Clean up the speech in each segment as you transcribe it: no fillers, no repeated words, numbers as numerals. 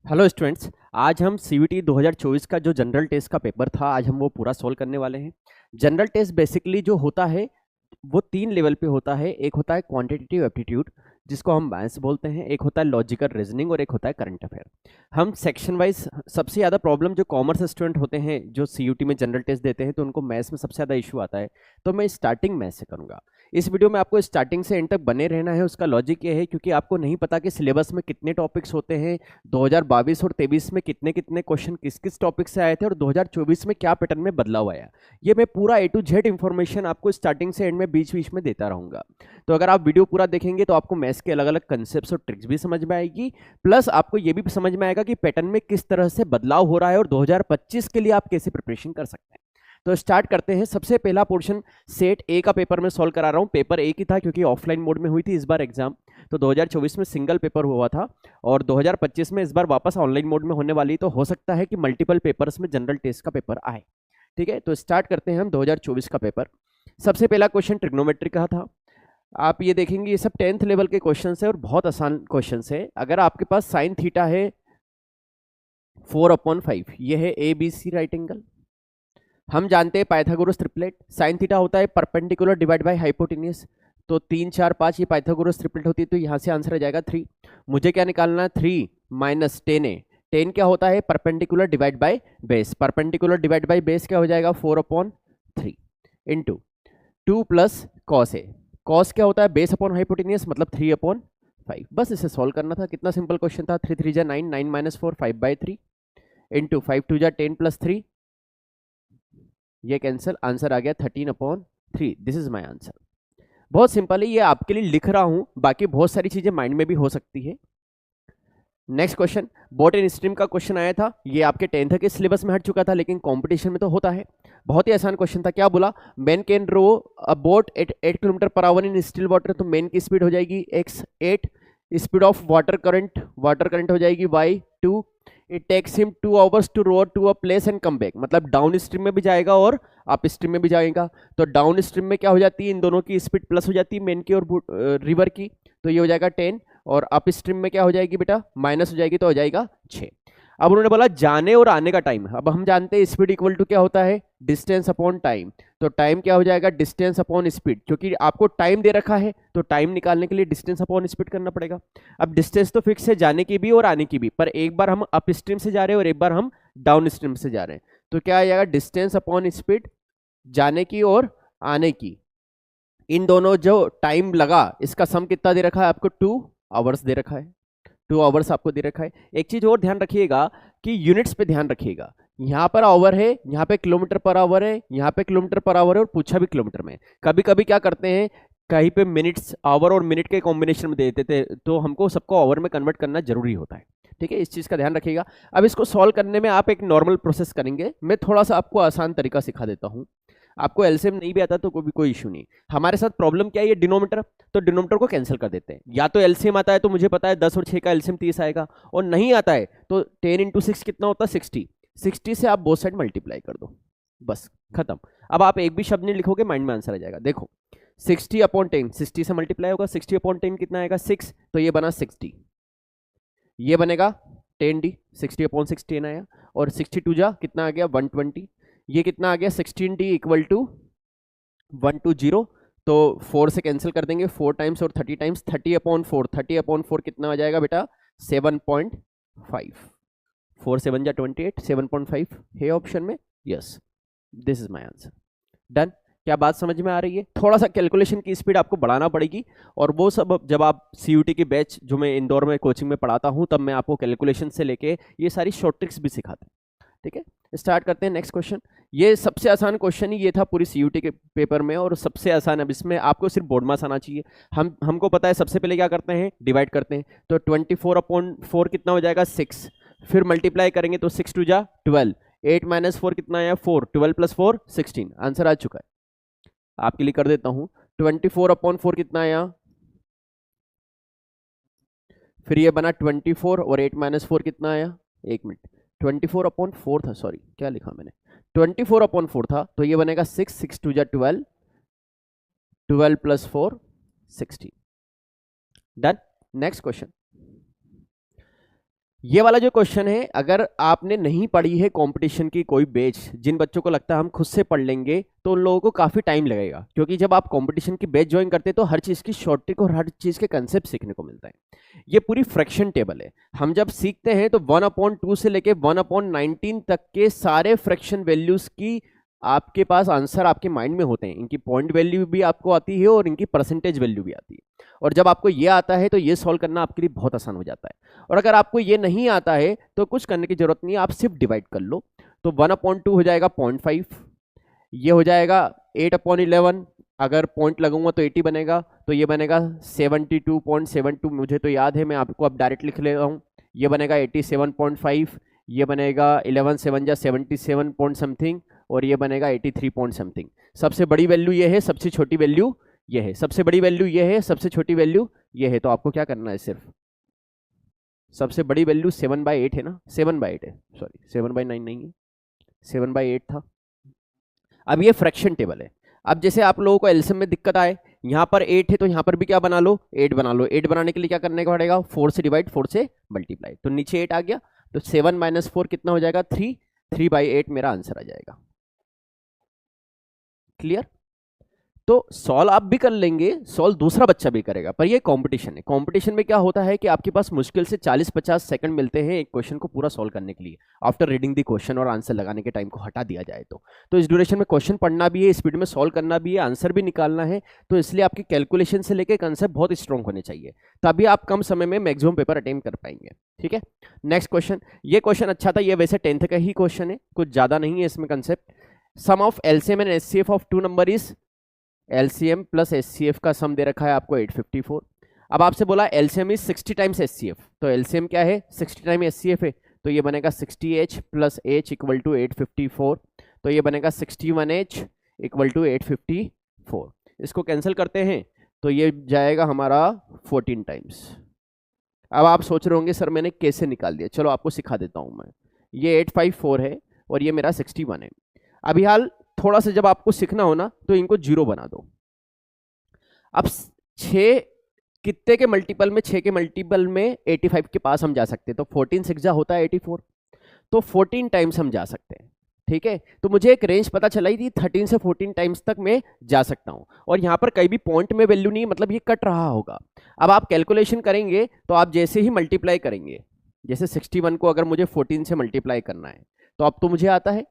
Hello students. आज हम CUT 2024 का जो जनरल टेस्ट का पेपर था, आज हम वो पूरा सॉल्व करने वाले हैं। जनरल टेस्ट बेसिकली जो होता है वो 3 लेवल पे होता है। एक होता है क्वांटिटेटिव एप्टीट्यूड, जिसको हम मैथ्स बोलते हैं, एक होता है लॉजिकल रीजनिंग और एक होता है करंट अफेयर। हम सेक्शन वाइज सबसे ज़्यादा प्रॉब्लम जो कॉमर्स स्टूडेंट होते हैं जो सीयूटी में जनरल टेस्ट देते हैं तो उनको मैथ्स में सबसे ज़्यादा इशू आता है। तो मैं स्टार्टिंग मैथ्स से करूँगा। इस वीडियो में आपको स्टार्टिंग से एंड तक बने रहना है। उसका लॉजिक ये है क्योंकि आपको नहीं पता कि सिलेबस में कितने टॉपिक्स होते हैं, 2022 और 23 में कितने कितने क्वेश्चन किस किस टॉपिक से आए थे और 2024 में क्या पैटर्न में बदलाव आया। ये मैं पूरा ए टू जेड इंफॉर्मेशन आपको स्टार्टिंग से एंड में बीच बीच में देता रहूंगा। तो अगर आप वीडियो पूरा देखेंगे तो आपको मैथ्स के अलग अलग कंसेप्ट्स और ट्रिक्स भी समझ में आएगी, प्लस आपको ये भी समझ में आएगा कि पैटर्न में किस तरह से बदलाव हो रहा है और 2025 के लिए आप कैसे प्रिपरेशन कर सकते हैं। तो स्टार्ट करते हैं। सबसे पहला पोर्शन सेट ए का पेपर में सॉल्व करा रहा हूं। पेपर एक ही था क्योंकि ऑफलाइन मोड में हुई थी इस बार एग्जाम, तो 2024 में सिंगल पेपर हुआ था और 2025 में इस बार वापस ऑनलाइन मोड में होने वाली, तो हो सकता है कि मल्टीपल पेपर्स में जनरल टेस्ट का पेपर आए। ठीक है, तो स्टार्ट करते हैं हम 2024 का पेपर। सबसे पहला क्वेश्चन ट्रिग्नोमेट्री का था। आप ये देखेंगे ये सब 10th लेवल के क्वेश्चन है और बहुत आसान क्वेश्चन है। अगर आपके पास साइन थीटा है 4/5, ये है A B C right angle. हम जानते हैं पाइथागोरस ट्रिपलेट, साइन थीटा होता है परपेंडिकुलर डिवाइड बाय हाइपोटेन्यूज, तो 3 4 5 ये पाइथागोरस ट्रिपलेट होती है, तो यहाँ से आंसर आ जाएगा 3। मुझे क्या निकालना है, 3 माइनस 10 है। 10 क्या होता है, perpendicular divide by base. Perpendicular divide by base क्या हो जाएगा, 4/3 इंटू 2 प्लस कॉस है। कॉस क्या होता है, बेस अपॉन हाइपोटेन्यूज, मतलब 3/5। बस इसे सॉल्व करना था। कितना सिंपल क्वेश्चन था। 3 3 जा 9, 9 माइनस 4 5/3 इंटू 5 2 जा 10 प्लस 3, ये कैंसिल, आंसर आ गया 13/3। This is my answer. बहुत सिंपल है, ये आपके लिए लिख रहा हूं, बाकी बहुत सारी चीजें माइंड में भी हो सकती है। नेक्स्ट क्वेश्चन बॉटनी स्ट्रीम का क्वेश्चन आया था। ये आपके 10th के सिलेबस में हट चुका था लेकिन कंपटीशन में तो होता है। बहुत ही आसान क्वेश्चन था। क्या बोला, man can row a boat at 8 kilometre per hour in still water, तो मैन की स्पीड हो जाएगी x 8, speed of water current हो जाएगी y 2। It takes him 2 hours to row to a place and come back, मतलब downstream में भी जाएगा और अप स्ट्रीम में भी जाएगा। तो डाउन स्ट्रीम में क्या हो जाती है, इन दोनों की स्पीड प्लस हो जाती है, मेन की और रिवर की, तो ये हो जाएगा 10। और अप स्ट्रीम में क्या हो जाएगी बेटा, माइनस हो जाएगी, तो हो जाएगा 6। अब उन्होंने बोला जाने और आने का टाइम। अब हम जानते हैं स्पीड इक्वल टू क्या होता है, डिस्टेंस अपॉन टाइम। तो टाइम क्या हो जाएगा, डिस्टेंस अपॉन स्पीड, क्योंकि आपको टाइम दे रखा है तो टाइम निकालने के लिए डिस्टेंस अपॉन स्पीड करना पड़ेगा। अब डिस्टेंस तो फिक्स है जाने की भी और आने की भी, पर एक बार हम अप स्ट्रीम से जा रहे हैं और एक बार हम डाउन स्ट्रीम से जा रहे हैं, तो क्या आ जाएगा, डिस्टेंस अपॉन स्पीड जाने की और आने की, इन दोनों जो टाइम लगा इसका सम कितना दे रखा है आपको, 2 आवर्स दे रखा है। 2 आवर्स आपको दे रखा है। एक चीज और ध्यान रखिएगा कि यूनिट्स पे ध्यान रखिएगा। यहाँ पर आवर है, यहाँ पे किलोमीटर पर आवर है, यहाँ पे किलोमीटर पर आवर है और पूछा भी किलोमीटर में। कभी कभी क्या करते हैं, कहीं पे मिनट्स आवर और मिनट के कॉम्बिनेशन में दे देते थे, तो हमको सबको आवर में कन्वर्ट करना जरूरी होता है। ठीक है, इस चीज का ध्यान रखिएगा। अब इसको सॉल्व करने में आप एक नॉर्मल प्रोसेस करेंगे, मैं थोड़ा सा आपको आसान तरीका सिखा देता हूँ। आपको एलसीएम नहीं भी आता तो कोई इशू नहीं। हमारे साथ प्रॉब्लम क्या है, ये डिनोमीटर, तो डिनोमीटर को कैंसिल कर देते हैं। या तो एलसीएम आता है तो मुझे पता है 10 और 6 का एलसीएम 30 आएगा, और नहीं आता है तो 10 इंटू 6 कितना होता है, 60। 60 से आप बोथ साइड मल्टीप्लाई कर दो, बस खत्म। अब आप एक भी शब्द नहीं लिखोगे, माइंड में आंसर आ जाएगा। देखो 60/10, 60 से मल्टीप्लाई होगा, 60/10 कितना आएगा, 6, तो ये बना 60। ये बनेगा 10d, 60/6 10 आया, और 62 जा कितना आ गया, 120। ये कितना आ गया, 16d इक्वल टू 120, तो 4 से कैंसिल कर देंगे, 4 टाइम्स और 30 टाइम्स, 30/4, 30/4 कितना आ जाएगा बेटा, 7.5। 4 7 जा 28, 7.5 है ऑप्शन में, yes, this is my answer. Done. क्या बात समझ में आ रही है। थोड़ा सा कैलकुलेशन की स्पीड आपको बढ़ाना पड़ेगी, और वो सब जब आप सीयूटी की बैच जो मैं इंदौर में कोचिंग में पढ़ाता हूं तब मैं आपको कैलकुलेशन से लेके ये सारी शॉर्ट ट्रिक्स भी सिखाता हूं। ठीक है, स्टार्ट करते हैं नेक्स्ट क्वेश्चन। ये सबसे आसान क्वेश्चन ही ये था पूरी सीयूटी के पेपर में, और सबसे आसान। अब इसमें आपको सिर्फ बोर्ड मास आना चाहिए। हमको पता है सबसे पहले क्या करते हैं, डिवाइड करते हैं, तो 24/4 कितना हो जाएगा, 6। फिर मल्टीप्लाई करेंगे तो 6 2 जा 12, 8 माइनस 4 कितना आया, 4, 12 प्लस 4 16, आंसर आ चुका है। आपके लिए कर देता हूं, 24/4 कितना आया, फिर ये बना 24, और 8 माइनस 4 कितना आया, 1 मिनट, 24/4 था, सॉरी क्या लिखा मैंने, 24/4 था, तो ये बनेगा 6, 6 2 जा 12, 12 प्लस 4 16। डन। नेक्स्ट क्वेश्चन, ये वाला जो क्वेश्चन है, अगर आपने नहीं पढ़ी है कंपटीशन की कोई बैच, जिन बच्चों को लगता है हम खुद से पढ़ लेंगे, तो उन लोगों को काफी टाइम लगेगा, क्योंकि जब आप कंपटीशन की बैच ज्वाइन करते हैं तो हर चीज की शॉर्ट ट्रिक और हर चीज के कंसेप्ट सीखने को मिलता है। ये पूरी फ्रैक्शन टेबल है। हम जब सीखते हैं तो 1/2 से लेके 1/19 तक के सारे फ्रैक्शन वैल्यूज की आपके पास आंसर आपके माइंड में होते हैं। इनकी पॉइंट वैल्यू भी आपको आती है और इनकी परसेंटेज वैल्यू भी आती है। और जब आपको ये आता है तो ये सॉल्व करना आपके लिए बहुत आसान हो जाता है। और अगर आपको ये नहीं आता है तो कुछ करने की जरूरत नहीं है, आप सिर्फ डिवाइड कर लो। तो 1/2 हो जाएगा 0.5, ये हो जाएगा 8/11, अगर पॉइंट लगाऊंगा तो 80 बनेगा, तो ये बनेगा 72.72, मुझे तो याद है, मैं आपको अब डायरेक्ट लिख ले रहा हूँ। ये बनेगा 87.5, ये बनेगा 11 7 जा 77 पॉइंट समथिंग, और ये बनेगा 83 पॉइंट समथिंग। सबसे बड़ी वैल्यू ये है, सबसे छोटी वैल्यू ये है, सबसे बड़ी वैल्यू ये है, सबसे छोटी वैल्यू ये है। तो आपको क्या करना है, सिर्फ सबसे बड़ी वैल्यू 7/8 है ना, 7/8 है, सॉरी 7/9 नहीं है, 7/8 था। अब ये फ्रैक्शन टेबल है। अब जैसे आप लोगों को एलसीएम में दिक्कत आए, यहाँ पर 8 है तो यहाँ पर भी क्या बना लो, 8 बना लो। 8 बनाने के लिए क्या करने का पड़ेगा, 4 से डिवाइड, 4 से मल्टीप्लाई, तो नीचे 8 आ गया। तो 7 - 4 कितना हो जाएगा, 3, 3/8 मेरा आंसर आ जाएगा। क्लियर? तो सॉल्व आप भी कर लेंगे, सॉल्व दूसरा बच्चा भी करेगा, पर ये कंपटीशन है। कंपटीशन में क्या होता है कि आपके पास मुश्किल से 40-50 सेकंड मिलते हैं एक क्वेश्चन को पूरा सॉल्व करने के लिए, आफ्टर रीडिंग द क्वेश्चन और आंसर लगाने के टाइम को हटा दिया जाए तो इस ड्यूरेशन में क्वेश्चन पढ़ना भी है, स्पीड में सॉल्व करना भी है, आंसर भी निकालना है। तो इसलिए आपकी कैलकुलेशन से लेकर कंसेप्ट बहुत स्ट्रॉन्ग होने चाहिए, तभी आप कम समय में मैक्सिमम पेपर अटेम्प्ट कर पाएंगे। ठीक है, नेक्स्ट क्वेश्चन। ये क्वेश्चन अच्छा था, ये वैसे 10th का ही क्वेश्चन है, कुछ ज्यादा नहीं है इसमें concept. Sum of LCM and HCF of two number is, LCM plus HCF का सम दे रखा है आपको 854। अब आपसे बोला एलसीएम इज 60 टाइम्स एचसीएफ, तो एलसीएम क्या है, 60 टाइम एचसीएफ है, तो ये बनेगा 60H plus H equal to 854, तो ये बनेगा 61H इक्वल टू 854। इसको कैंसिल करते हैं तो ये जाएगा हमारा 14 टाइम्स। अब आप सोच रहे होंगे सर मैंने कैसे निकाल दिया, चलो आपको सिखा देता हूं मैं। ये 854 है और ये मेरा 61 है। अभी हाल थोड़ा सा जब आपको सीखना हो ना तो इनको 0 बना दो। अब 6 कितने के मल्टीपल में, 6 के मल्टीपल में 85 के पास हम जा सकते हैं, तो 14 6 जा होता है 84, तो 14 टाइम्स हम जा सकते हैं। ठीक है, तो मुझे एक रेंज पता चला ही थी, 13 से 14 टाइम्स तक मैं जा सकता हूं। और यहां पर कहीं भी पॉइंट में वैल्यू नहीं, मतलब ये कट रहा होगा। अब आप कैलकुलेशन करेंगे तो आप जैसे ही मल्टीप्लाई करेंगे, जैसे 61 को अगर मुझे 14 से मल्टीप्लाई करना है तो अब तो मुझे आता है,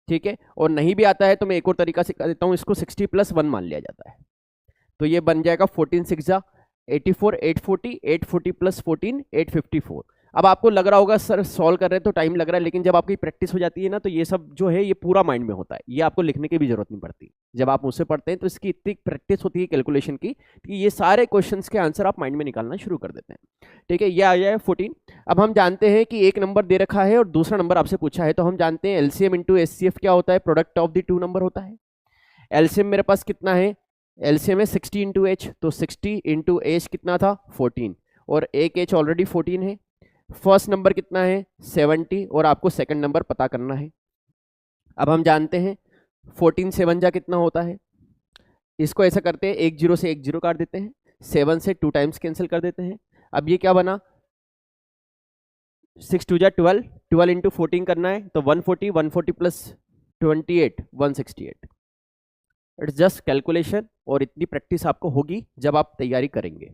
ठीक है, और नहीं भी आता है तो मैं एक और तरीका सिखा देता हूं, इसको 60 + 1 मान लिया जाता है। तो ये बन जाएगा 14 6 जा 84, 840, 840 + 14 854। अब आपको लग रहा होगा सर सॉल्व कर रहे हैं तो टाइम लग रहा है, लेकिन जब आपकी प्रैक्टिस हो जाती है ना तो ये सब जो है ये पूरा माइंड में होता है, ये आपको लिखने की भी जरूरत नहीं पड़ती। जब आप मुझसे पढ़ते हैं तो इसकी इतनी प्रैक्टिस होती है कैलकुलेशन की कि ये सारे क्वेश्चंस के आंसर आप माइंड में निकालना शुरू कर देते हैं। ठीक है, ये आ जाए 14। अब हम जानते हैं कि एक नंबर दे रखा है और दूसरा नंबर आपसे पूछा है, तो हम जानते हैं एलसीएम इंटू एचसीएफ क्या होता है, product of the two number होता है। एलसीएम मेरे पास कितना है, एलसीएम है 60 इंटू एच, तो 60 इंटू एच कितना था 14, और एक एच ऑलरेडी 14 है। फर्स्ट नंबर कितना है 70, और आपको सेकंड नंबर पता करना है। अब हम जानते हैं 14 7 जा कितना होता है, इसको ऐसा करते हैं, 1 0 से 1 0 काट देते हैं, 7 से 2 टाइम्स कैंसिल कर देते हैं। अब ये क्या बना, 6 2 जा 12, 12 इंटू 14 करना है, तो 140, 140 प्लस 28 168। इट्स जस्ट कैलकुलेशन, और इतनी प्रैक्टिस आपको होगी जब आप तैयारी करेंगे।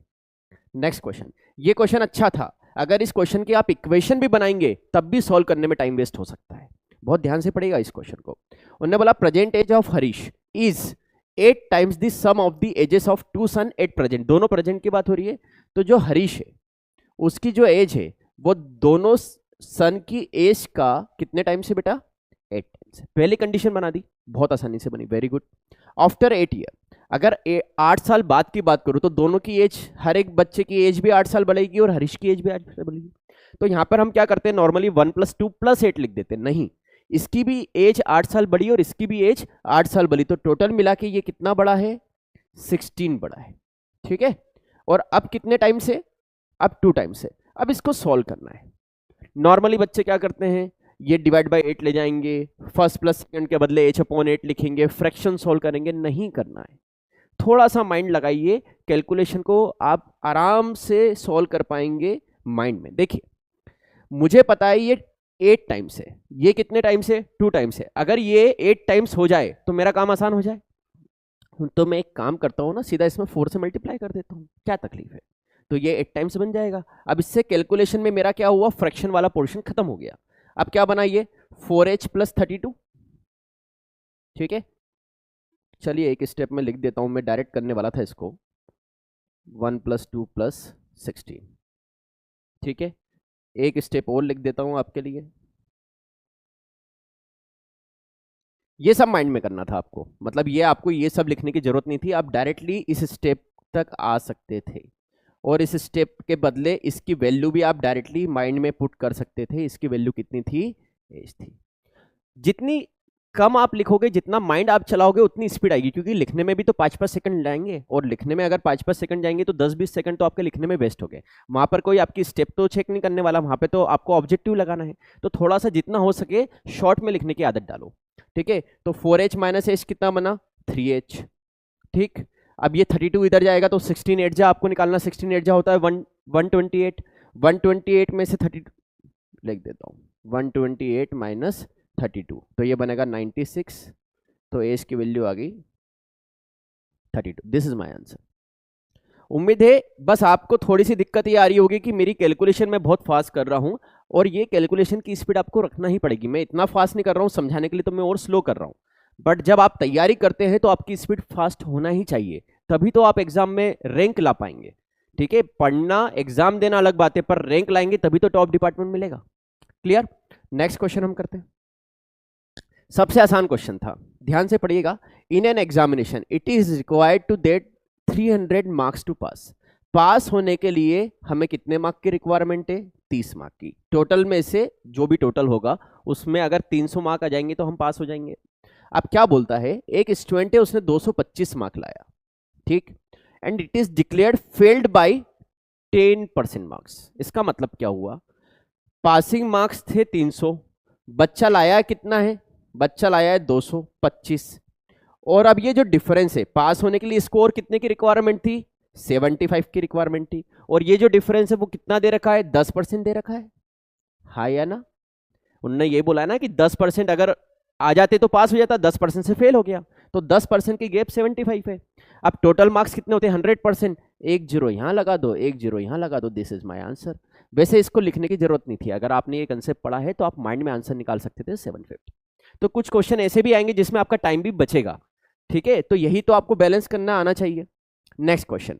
नेक्स्ट क्वेश्चन, ये क्वेश्चन अच्छा था, अगर इस क्वेश्चन की आप इक्वेशन भी बनाएंगे तब भी सॉल्व करने में टाइम वेस्ट हो सकता है, बहुत ध्यान से पढ़ेगा इस क्वेश्चन को। उन्होंने बोला present age of Harish is 8 times the sum of the ages of 2 son at present, दोनों प्रेजेंट की बात हो रही है। तो जो हरीश है उसकी जो एज है वो दोनों सन की एज का कितने टाइम से बेटा, 8 टाइम्स। पहली कंडीशन बना दी, बहुत आसानी से बनी, वेरी गुड। आफ्टर 8 ईयर, अगर 8 साल बाद की बात करूं तो दोनों की एज, हर एक बच्चे की एज भी 8 साल बढ़ेगी और हरीश की एज भी 8 साल बढ़ेगी। तो यहां पर हम क्या करते हैं, नॉर्मली 1 + 2 + 8 लिख देते हैं, नहीं, इसकी भी एज 8 साल बढ़ी और इसकी भी एज 8 साल बढ़ी, तो टोटल मिला के ये कितना बड़ा है, 16 बड़ा है। ठीक है, और अब कितने टाइम से, अब 2 टाइम से। अब इसको सॉल्व करना है। नॉर्मली बच्चे क्या करते हैं, ये डिवाइड बाय 8 ले जाएंगे, फर्स्ट प्लस सेकंड के बदले h/8 लिखेंगे, फ्रैक्शन सॉल्व करेंगे, नहीं करना है। थोड़ा सा माइंड लगाइए, कैलकुलेशन को आप आराम से सॉल्व कर पाएंगे माइंड में। देखिए मुझे पता है ये 8 टाइम्स है, ये कितने टाइम्स है, 2 टाइम्स है। अगर ये 8 टाइम्स हो जाए तो मेरा काम आसान हो जाए। तो मैं एक काम करता हूँ ना, सीधा इसमें 4 से मल्टीप्लाई कर देता हूँ, क्या तकलीफ है। तो ये 8 टाइम्स बन जाएगा। अब इससे कैलकुलेशन में मेरा क्या हुआ, फ्रैक्शन वाला पोर्शन खत्म हो गया। अब क्या बना ये 4h + 32, ठीक है। चलिए एक स्टेप में लिख देता हूं, मैं डायरेक्ट करने वाला था इसको, 1 + 2 + 16, ठीक है। एक स्टेप और लिख देता हूं आपके लिए, ये सब माइंड में करना था आपको, मतलब ये आपको ये सब लिखने की जरूरत नहीं थी, आप डायरेक्टली इस स्टेप तक आ सकते थे। और इस स्टेप के बदले इसकी वैल्यू भी आप डायरेक्टली माइंड में पुट कर सकते थे। इसकी वैल्यू कितनी थी, एज थी। जितनी कम आप लिखोगे, जितना माइंड आप चलाओगे, उतनी स्पीड आएगी, क्योंकि लिखने में भी तो 5-5 सेकंड जाएंगे, और लिखने में अगर 5-5 सेकंड जाएंगे तो 10-20 सेकंड तो आपके लिखने में वेस्ट हो गए। वहां पर कोई आपकी स्टेप तो चेक नहीं करने वाला, वहां पे तो आपको ऑब्जेक्टिव लगाना है। तो थोड़ा सा जितना हो सके शॉर्ट में लिखने की आदत डालो, ठीक है। तो 4h - h कितना बना, 3h, ठीक। अब ये 32 इधर जाएगा तो 16 8 जा आपको निकालना, 16 8 जा होता है 128, 128 में से 32 लिख देता हूँ, 128 - 32, तो ये बनेगा 96, तो एज की वैल्यू आ गई 32। This is my answer. उम्मीद है बस आपको थोड़ी सी दिक्कत ये आ रही होगी कि मेरी कैलकुलेशन में बहुत फास्ट कर रहा हूं, और ये कैलकुलेशन की स्पीड आपको रखना ही पड़ेगी। मैं इतना फास्ट नहीं कर रहा हूं समझाने के लिए, तो मैं और स्लो कर रहा हूं। बट जब आप तैयारी करते हैं तो आपकी स्पीड फास्ट होना ही चाहिए, तभी तो आप एग्जाम में रैंक ला पाएंगे, ठीक है। पढ़ना एग्जाम देना अलग बात है, पर रैंक लाएंगे तभी तो टॉप डिपार्टमेंट मिलेगा। क्लियर। नेक्स्ट क्वेश्चन हम करते हैं। सबसे आसान क्वेश्चन था, ध्यान से पढ़िएगा। In an examination it is required to get 300 marks to pass. Pass होने के लिए हमें कितने मार्क की रिक्वायरमेंट है, 30 मार्क की। टोटल में से जो भी टोटल होगा उसमें अगर 300 मार्क आ जाएंगे तो हम पास हो जाएंगे। अब क्या बोलता है, एक स्टूडेंट है, उसने 225 मार्क लाया, ठीक, and it is declared failed by 10% marks. इसका मतलब क्या हुआ, पासिंग मार्क्स थे 300, बच्चा लाया कितना है, बच्चा लाया है 225, और अब ये जो डिफरेंस है, पास होने के लिए स्कोर कितने की रिक्वायरमेंट थी, 75 की रिक्वायरमेंट थी, और ये जो डिफरेंस है वो कितना दे रखा है, 10% दे रखा है। हाँ या ना, उन्होंने ये बोला ना कि 10% अगर आ जाते तो पास हो जाता, 10% से फेल हो गया, तो 10% की गैप 75 है। अब टोटल मार्क्स कितने होते हैं, 100%, एक जीरो यहां लगा दो, एक जीरो यहां लगा दो, दिस इज माय आंसर। वैसे इसको लिखने की जरूरत नहीं थी, अगर आपने ये कंसेप्ट पढ़ा है तो आप माइंड में आंसर निकाल सकते थे 750। तो कुछ क्वेश्चन ऐसे भी आएंगे जिसमें आपका टाइम भी बचेगा, ठीक है। तो यही तो आपको बैलेंस करना आना चाहिए। Next question,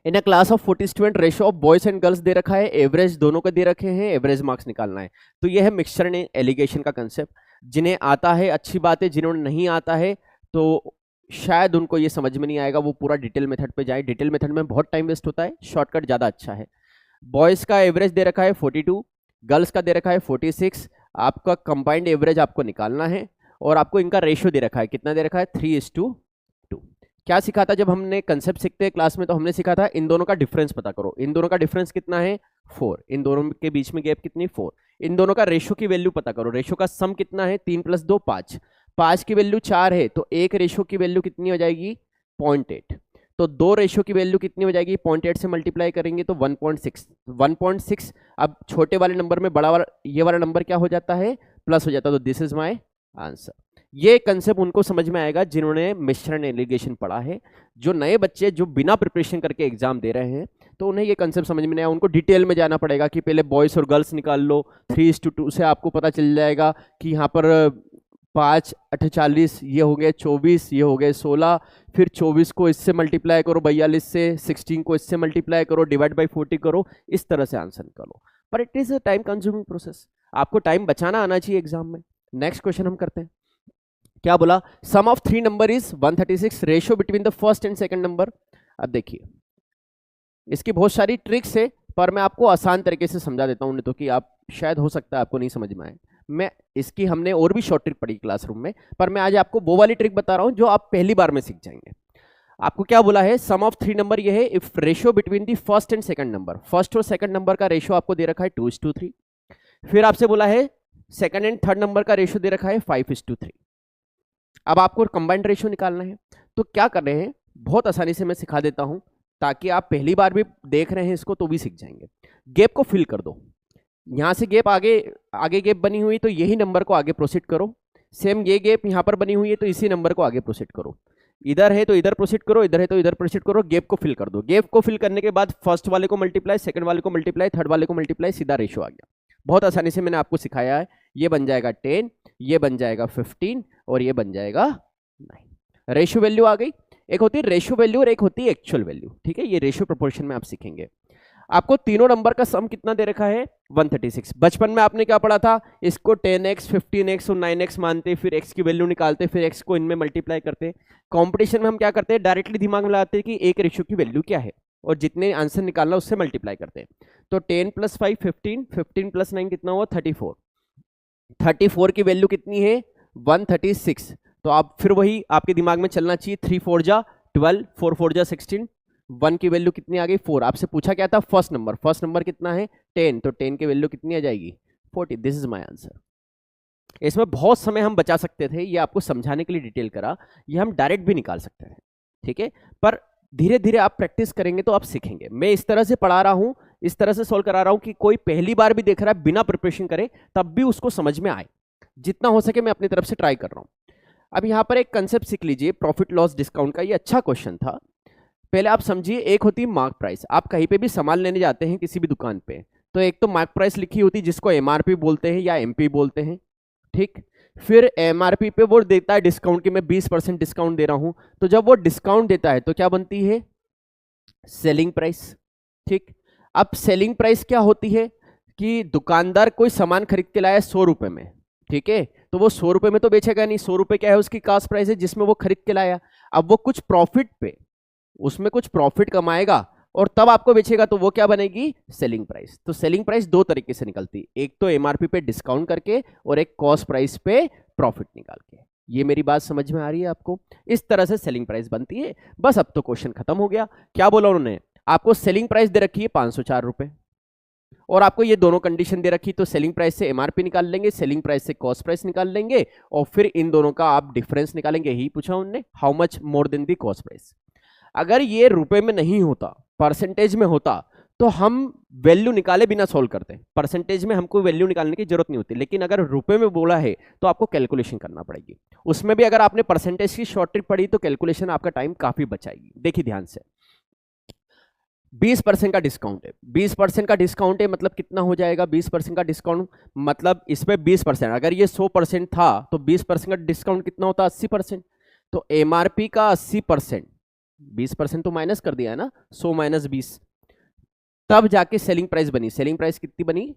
in a class of 40 student ratio of boys and girls they रखा है, एवरेज दोनों का दे रखे हैं, एवरेज मार्क्स निकालना है। तो यह है मिक्सचर एंड एलिगेशन का कंसेप्ट। जिन्हें आता है अच्छी बात है, जिन्होंने नहीं आता है तो शायद उनको ये समझ में नहीं आएगा, वो पूरा डिटेल मेथड पे जाए। डिटेल मेथड में बहुत टाइम वेस्ट होता है, शॉर्टकट ज्यादा अच्छा है। बॉयज का एवरेज दे रखा है 42, गर्ल्स का दे रखा है 46। आपका कंबाइंड एवरेज आपको निकालना है, और आपको इनका रेशियो दे रखा है, कितना दे रखा है, 3:2। क्या सीखा था जब हमने कंसेप्ट सीखते हैं क्लास में, तो हमने सीखा था इन दोनों का डिफरेंस पता करो। इन दोनों का डिफरेंस कितना है, 4। इन दोनों के बीच में गैप कितनी, 4। इन दोनों का रेशियो की वैल्यू पता करो, रेशियो का सम कितना है, 3 + 2 5। 5 की वैल्यू 4 है, तो एक रेशियो की वैल्यू कितनी हो जाएगी, 0.8। तो दो रेशियो की वैल्यू कितनी हो जाएगी, 0.8 से मल्टीप्लाई करेंगे तो 1.6। 1.6, अब छोटे वाले नंबर में बड़ा वाला ये वाला नंबर क्या हो जाता है, प्लस हो जाता है। तो दिस इज माय आंसर। ये कंसेप्ट उनको समझ में आएगा जिन्होंने मिश्रण एलिगेशन पढ़ा है। जो नए बच्चे जो बिना प्रिपरेशन करके एग्जाम दे रहे हैं, तो उन्हें ये कंसेप्ट समझ में नहीं आया, उनको डिटेल में जाना पड़ेगा कि पहले बॉयज और गर्ल्स निकाल लो। 3:2 से आपको पता चल जाएगा कि यहाँ पर 5 8 40, ये हो गए 24, ये हो गए 16, फिर 24 को इससे मल्टीप्लाई करो 42 से, 16 को इससे मल्टीप्लाई करो, डिवाइड बाई 40 करो, इस तरह से आंसर निकालो। पर it is a time consuming process, आपको टाइम बचाना आना चाहिए एग्जाम में। नेक्स्ट क्वेश्चन हम करते हैं। क्या बोला, sum of 3 number is 136, ratio between the first and second number. अब देखिए इसकी बहुत सारी ट्रिक्स है, पर मैं आपको आसान तरीके से समझा देता हूं, नहीं तो कि आप शायद हो सकता है आपको नहीं समझ में आए। मैं इसकी हमने और भी शॉर्ट ट्रिक पढ़ी क्लासरूम में, पर मैं आज आपको वो वाली ट्रिक बता रहा हूं जो आप पहली बार में सीख जाएंगे। आपको क्या बोला है, सम ऑफ 3 नंबर ये है if ratio between the first and second number. First और सेकंड नंबर का रेशियो आपको दे रखा है 2:3। फिर आपसे बोला है सेकंड एंड थर्ड नंबर का रेशियो दे रखा है 5:3। अब आपको कंबाइंड रेशियो निकालना है। तो क्या कर रहे हैं, बहुत आसानी से मैं सिखा देता हूं, ताकि आप पहली बार भी देख रहे हैं इसको तो भी सीख जाएंगे। गैप को फिल कर दो, यहाँ से गैप आगे आगे गैप बनी हुई तो यही नंबर को आगे प्रोसीड करो, सेम ये गैप यहाँ पर बनी हुई है तो इसी नंबर को आगे प्रोसीड करो, इधर है तो इधर प्रोसीड करो, इधर है तो इधर प्रोसीड करो, गैप को फिल कर दो। गैप को फिल करने के बाद फर्स्ट वाले को मल्टीप्लाई, सेकंड वाले को मल्टीप्लाई, थर्ड वाले को मल्टीप्लाई, सीधा रेशो आ गया। बहुत आसानी से मैंने आपको सिखाया है। ये बन जाएगा 10, ये बन जाएगा 15 और ये बन जाएगा 9। रेशो वैल्यू आ गई। एक होती है रेशो वैल्यू और एक होती है एक्चुअल वैल्यू, ठीक है। ये रेशो प्रोपोर्शन में आप सीखेंगे। आपको तीनों नंबर का सम कितना दे रखा है 136। बचपन में आपने क्या पढ़ा था, इसको 10x 15x और 9x मानते, फिर x की वैल्यू निकालते, फिर x को इनमें मल्टीप्लाई करते। कंपटीशन में हम क्या करते हैं, डायरेक्टली दिमाग में लगाते हैं कि एक रेशियो की वैल्यू क्या है और जितने आंसर निकालना उससे मल्टीप्लाई करते हैं। तो 10 + 5 15, 15 + 9 कितना हुआ 34। 34 की वैल्यू कितनी है 136। तो आप फिर वही आपके दिमाग में चलना चाहिए, 3 4 जा 12, 4 4 जा 16, 1 की वैल्यू कितनी आ गई 4। आपसे पूछा क्या था फर्स्ट नंबर कितना है 10, तो 10 की वैल्यू कितनी आ जाएगी 40। This is my answer. इसमें बहुत समय हम बचा सकते थे, ये आपको समझाने के लिए डिटेल करा, ये हम डायरेक्ट भी निकाल सकते हैं, ठीक है। पर धीरे धीरे आप प्रैक्टिस करेंगे तो आप सीखेंगे। मैं इस तरह से पढ़ा रहा हूं, इस तरह से सॉल्व करा रहा हूं कि कोई पहली बार भी देख रहा है बिना प्रिपरेशन करे तब भी उसको समझ में आए। जितना हो सके मैं अपनी तरफ से ट्राई कर रहा हूं। अब यहां पर एक कंसेप्ट सीख लीजिए, प्रॉफिट लॉस डिस्काउंट का। ये अच्छा क्वेश्चन था। पहले आप समझिए, एक होती है मार्क प्राइस। आप कहीं पे भी सामान लेने जाते हैं किसी भी दुकान पे, तो एक तो मार्क प्राइस लिखी होती है जिसको एमआरपी बोलते हैं या एमपी बोलते हैं, ठीक। फिर एमआरपी पे वो देता है डिस्काउंट कि मैं 20% डिस्काउंट दे रहा हूं। तो जब वो डिस्काउंट देता है तो क्या बनती है सेलिंग प्राइस, ठीक। अब सेलिंग प्राइस क्या होती है कि दुकानदार कोई सामान खरीद के लाया 100 रुपए में, ठीक है, तो वो 100 रुपए में तो बेचेगा नहीं। 100 रुपए क्या है उसकी कास्ट प्राइस है जिसमें वो खरीद के लाया। अब वो कुछ प्रॉफिट पे, उसमें कुछ प्रॉफिट कमाएगा और तब आपको बेचेगा, तो वो क्या बनेगी सेलिंग प्राइस। तो सेलिंग प्राइस दो तरीके से निकलती है, एक तो एमआरपी पे डिस्काउंट करके और एक कॉस्ट प्राइस पे प्रॉफिट निकाल के। ये मेरी बात समझ में आ रही है आपको? इस तरह से सेलिंग प्राइस बनती है। बस अब तो क्वेश्चन खत्म हो गया। क्या बोला उन्होंने, आपको सेलिंग प्राइस दे रखी है 504 रुपए और आपको ये दोनों कंडीशन दे रखी, तो सेलिंग प्राइस से एमआरपी निकाल लेंगे, सेलिंग प्राइस से कॉस्ट प्राइस निकाल लेंगे और फिर इन दोनों का आप डिफरेंस निकालेंगे। यही पूछा उन्होंने, how much more than the cost price. अगर ये रुपए में नहीं होता, परसेंटेज में होता, तो हम वैल्यू निकाले बिना सॉल्व करते। परसेंटेज में हमको वैल्यू निकालने की जरूरत नहीं होती, लेकिन अगर रुपए में बोला है तो आपको कैलकुलेशन करना पड़ेगी। उसमें भी अगर आपने परसेंटेज की शॉर्ट ट्रिक पढ़ी तो कैलकुलेशन आपका टाइम काफी बचाएगी। देखिए ध्यान से, 20% का डिस्काउंट है। 20% का डिस्काउंट है मतलब कितना हो जाएगा 20% का डिस्काउंट मतलब इसमें 20%, अगर ये 100% था तो 20% का डिस्काउंट कितना होता 80%। तो एमआरपी का 80%, 20% तो माइनस कर दिया है ना, 100 - 20, तब जाके सेलिंग प्राइस बनी। सेलिंग प्राइस कितनी बनी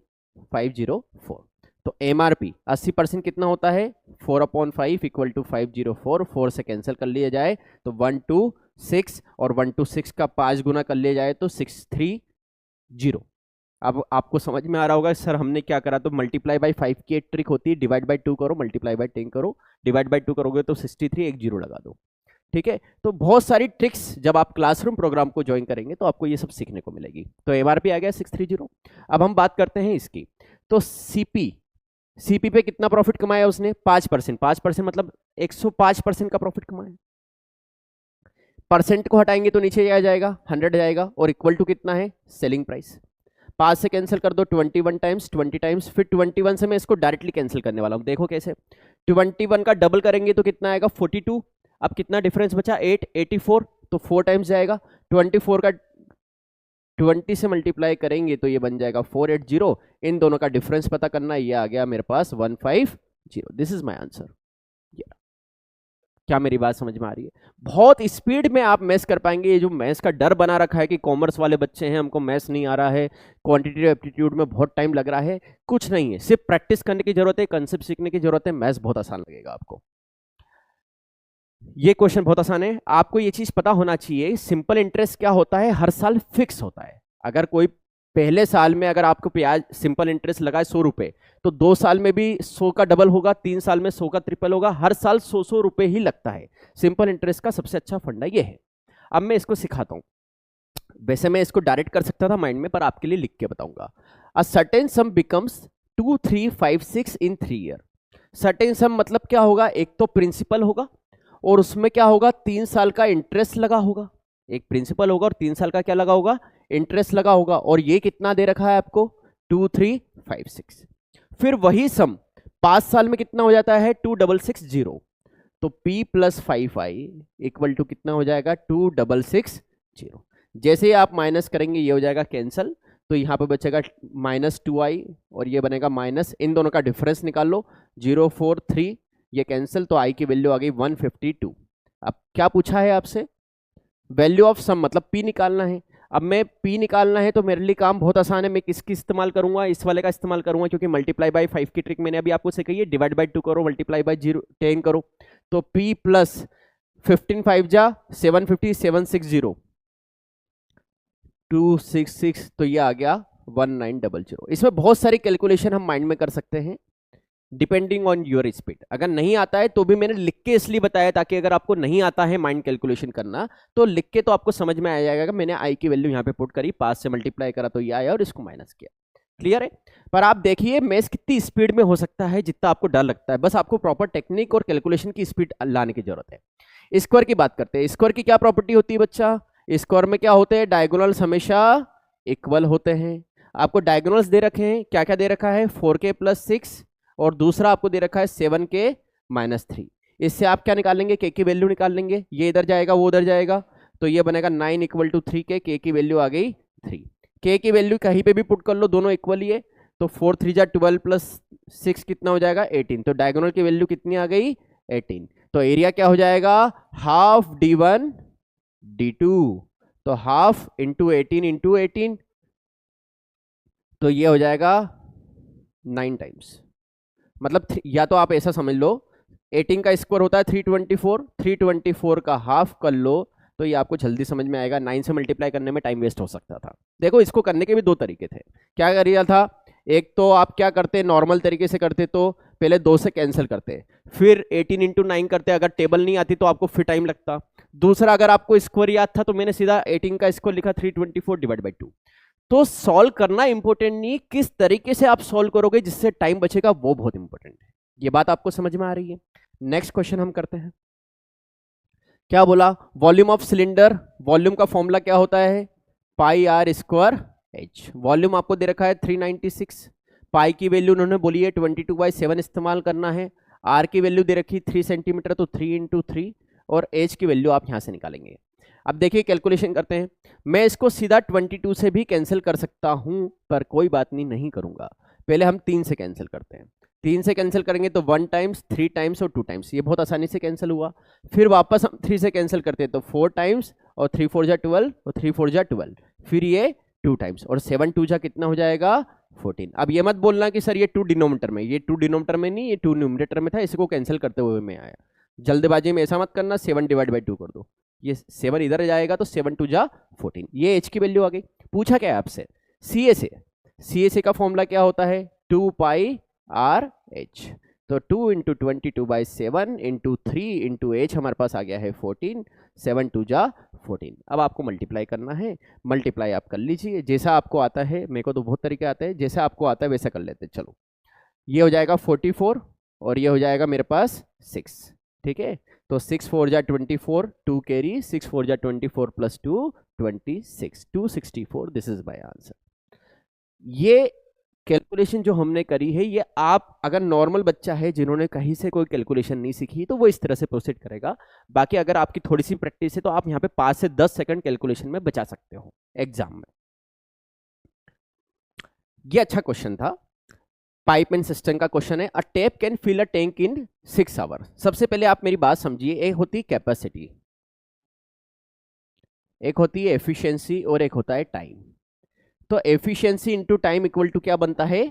504। तो एमआरपी 80% कितना होता है 4/5 = 504। 4 से कैंसिल कर लिया जाए तो 126 और 126 का 5 गुना कर लिया जाए तो 630। अब आपको समझ में आ रहा होगा सर हमने क्या करा, तो मल्टीप्लाई बाय 5 की एक ट्रिक होती है, डिवाइड बाय 2 करो, मल्टीप्लाई बाय 10 करो, डिवाइड बाय 2 करोगे तो 63, एक जीरो लगा दो, ठीक है। तो बहुत सारी ट्रिक्स जब आप क्लासरूम प्रोग्राम को ज्वाइन करेंगे तो आपको ये सब सीखने को मिलेगी। तो एमआरपी आ गया 630। अब हम बात करते हैं इसकी, तो सीपी पे कितना प्रॉफिट कमाया उसने 5%। 5% मतलब 105% का प्रॉफिट कमाया। परसेंट को हटाएंगे तो नीचे आ जाएगा 100 जाएगा और इक्वल टू कितना है सेलिंग प्राइस। 5 से कैंसिल कर दो 21 टाइम्स 20 टाइम्स, फिर 21 से मैं इसको डायरेक्टली कैंसिल करने वाला हूं। देखो कैसे, 21 का डबल करेंगे तो कितना आएगा 42। अब कितना डिफरेंस बचा 8, 84, तो 4 टाइम्स जाएगा। 24 का 20 से मल्टीप्लाई करेंगे तो ये बन जाएगा 480। इन दोनों का डिफरेंस पता करना, ये आ गया मेरे पास 150। This is my answer. क्या मेरी बात समझ में आ रही है? बहुत स्पीड में आप मैथ्स कर पाएंगे। ये जो मैथ्स का डर बना रखा है कि कॉमर्स वाले बच्चे हैं, हमको मैथ्स नहीं आ रहा है, क्वांटिटेटिव एप्टीट्यूड में बहुत टाइम लग रहा है, कुछ नहीं है, सिर्फ प्रैक्टिस करने की जरूरत है, कंसेप्ट सीखने की जरूरत है, मैथ्स बहुत आसान लगेगा आपको। ये क्वेश्चन बहुत आसान है। आपको ये चीज पता होना चाहिए, सिंपल इंटरेस्ट क्या होता है, हर साल फिक्स होता है। अगर कोई पहले साल में अगर आपको ब्याज सिंपल इंटरेस्ट लगाए 100 रुपए, तो 2 साल में भी 100 का डबल होगा, 3 साल में 100 का ट्रिपल होगा, हर साल 100 रुपए ही लगता है। सिंपल इंटरेस्ट का सबसे अच्छा फंडा ये है। अब मैं इसको सिखाता हूं। वैसे मैं इसको डायरेक्ट कर सकता था माइंड में, पर आपके लिए लिख के बताऊंगा। A certain some becomes 2, 3, 5, 6 in 3 year. Certain सम मतलब क्या होगा, एक तो प्रिंसिपल होगा और उसमें क्या होगा 3 साल का इंटरेस्ट लगा होगा। एक प्रिंसिपल होगा और 3 साल का क्या लगा होगा इंटरेस्ट लगा होगा। और ये कितना दे रखा है आपको 2356। फिर वही सम 5 साल में कितना हो जाता है 2660। तो P plus 5i equal to कितना हो जाएगा 2660। जैसे ही आप माइनस करेंगे ये हो जाएगा कैंसल, तो यहाँ पे बचेगा -2i और ये बनेगा माइनस, इन दोनों का डिफरेंस निकाल लो 043, ये कैंसिल, तो i की वैल्यू आ गई 152। अब क्या पूछा है आपसे, वैल्यू ऑफ सम मतलब P निकालना है। अब मैं P निकालना है तो मेरे लिए काम बहुत आसान है, मैं किसकी इस्तेमाल करूंगा, इस वाले का इस्तेमाल करूंगा, क्योंकि मल्टीप्लाई बाय 5 की ट्रिक मैंने अभी आपको सिखाई है, डिवाइड बाय 2 करो, मल्टीप्लाई बाय 10 करो। तो P प्लस 15 5 जा 750 760 266, तो ये आ गया 1900। इसमें बहुत सारी कैलकुलेशन हम माइंड में कर सकते हैं डिपेंडिंग ऑन योर स्पीड। अगर नहीं आता है तो भी मैंने लिख के इसलिए बताया ताकि अगर आपको नहीं आता है माइंड कैलकुलेशन करना तो लिख के तो आपको समझ में आ जाएगा। मैंने आई की वैल्यू यहाँ पे पुट करी, 5 से मल्टीप्लाई करा तो ये आया और इसको माइनस किया। क्लियर है? पर आप देखिए मैथ कितनी स्पीड में हो सकता है जितना आपको डर लगता है, बस आपको प्रॉपर टेक्निक और कैलकुलेशन की स्पीड लाने की जरूरत है। स्क्वायर की बात करते हैं। स्क्वायर की क्या प्रॉपर्टी होती है बच्चा, स्क्वायर में क्या होते हैं, डायगोनल्स हमेशा इक्वल होते हैं। आपको डायगोनल्स दे रखे हैं, क्या क्या दे रखा है 4k + 6 और दूसरा आपको दे रखा है 7k - 3। इससे आप क्या निकालेंगे, k की वैल्यू निकाल लेंगे, ये इधर जाएगा वो उधर जाएगा, तो ये बनेगा 9 = 3k, k की वैल्यू आ गई 3। k की वैल्यू कहीं पे भी पुट कर लो, दोनों इक्वल ही है, तो 4 3 जा 12 + 6 कितना हो जाएगा 18। तो डायगोनल की वैल्यू कितनी आ गई 18। तो एरिया क्या हो जाएगा हाफ d1 d2, तो हाफ इंटू 18 तो ये हो जाएगा 9 टाइम्स। मतलब या तो आप ऐसा समझ लो 18 का स्क्वायर होता है 324, 324 का हाफ कर लो तो ये आपको जल्दी समझ में आएगा। 9 से मल्टीप्लाई करने में टाइम वेस्ट हो सकता था। देखो इसको करने के भी दो तरीके थे। क्या करिए था, एक तो आप क्या करते नॉर्मल तरीके से करते, तो पहले 2 से कैंसिल करते, फिर 18 × 9 करते, अगर टेबल नहीं आती तो आपको फिर टाइम लगता। दूसरा अगर आपको स्क्वायर याद था तो मैंने सीधा 18 का स्क्वायर लिखा 324 / 2। तो सॉल्व करना इंपॉर्टेंट नहीं, किस तरीके से आप सॉल्व करोगे जिससे टाइम बचेगा वो बहुत इंपॉर्टेंट है। ये बात आपको समझ में आ रही है? नेक्स्ट क्वेश्चन हम करते हैं। क्या बोला, वॉल्यूम ऑफ सिलेंडर, वॉल्यूम का फॉर्मूला क्या होता है πr²h। वॉल्यूम आपको दे रखा है 396, पाई की वैल्यू उन्होंने बोली है 22/7 इस्तेमाल करना है, आर की वैल्यू दे रखी 3 सेंटीमीटर तो 3 × 3 और एच की वैल्यू आप यहां से निकालेंगे। अब देखिए कैलकुलेशन करते हैं। मैं इसको सीधा 22 से भी कैंसिल कर सकता हूं, पर कोई बात नहीं करूंगा। पहले हम 3 से कैंसिल करते हैं। 3 से कैंसिल करेंगे तो 1 टाइम्स, 3 टाइम्स और 2 टाइम्स, ये बहुत आसानी से कैंसिल हुआ। फिर वापस हम 3 से कैंसिल करते हैं तो 4 टाइम्स और 3 4 जा 12 और 3 4 जा 12, फिर ये 2 टाइम्स और 7 2 जा कितना हो जाएगा 14। अब ये मत बोलना कि सर ये 2 डिनोमिनेटर में, ये 2 डिनोमिनेटर में नहीं, ये 2 न्यूमरेटर में था, इसको कैंसिल करते हुए मैं आया। जल्दबाजी में ऐसा मत करना, 7 / 2 कर दो, ये 7 इधर जाएगा तो 7 2 जा 14। ये h की वैल्यू आ गई। पूछा क्या है आपसे CA का फॉर्मूला क्या होता है 2πRh। तो 2 × 22/7 × 3 × h हमारे पास आ गया है 14, 7 2 जा 14। अब आपको मल्टीप्लाई करना है, मल्टीप्लाई आप कर लीजिए जैसा आपको आता है, मेरे को तो बहुत तरीके आते हैं, जैसा आपको आता है वैसा कर लेते हैं। चलो ये हो जाएगा 44 और ये हो जाएगा मेरे पास 6, ठीक है। तो 6 4 जा 24, 2 कैरी, 6 4 जा 24 + 2 26, 264, दिस इज माय आंसर। ये कैलकुलेशन जो हमने करी है, ये आप अगर नॉर्मल बच्चा है जिन्होंने कहीं से कोई कैलकुलेशन नहीं सीखी तो वो इस तरह से प्रोसीड करेगा। बाकी अगर आपकी थोड़ी सी प्रैक्टिस है तो आप यहाँ पे 5 से 10 सेकंड कैलकुलेशन में बचा सकते हो एग्जाम में। ये अच्छा क्वेश्चन था, पाइप एंड सिस्टम का क्वेश्चन है। A tap can fill a tank in 6 hour. सबसे पहले आप मेरी बात समझिए, एक होती है कैपेसिटी, एक होती है एफिशिएंसी और एक होता है टाइम। तो efficiency into time equal to क्या बनता है,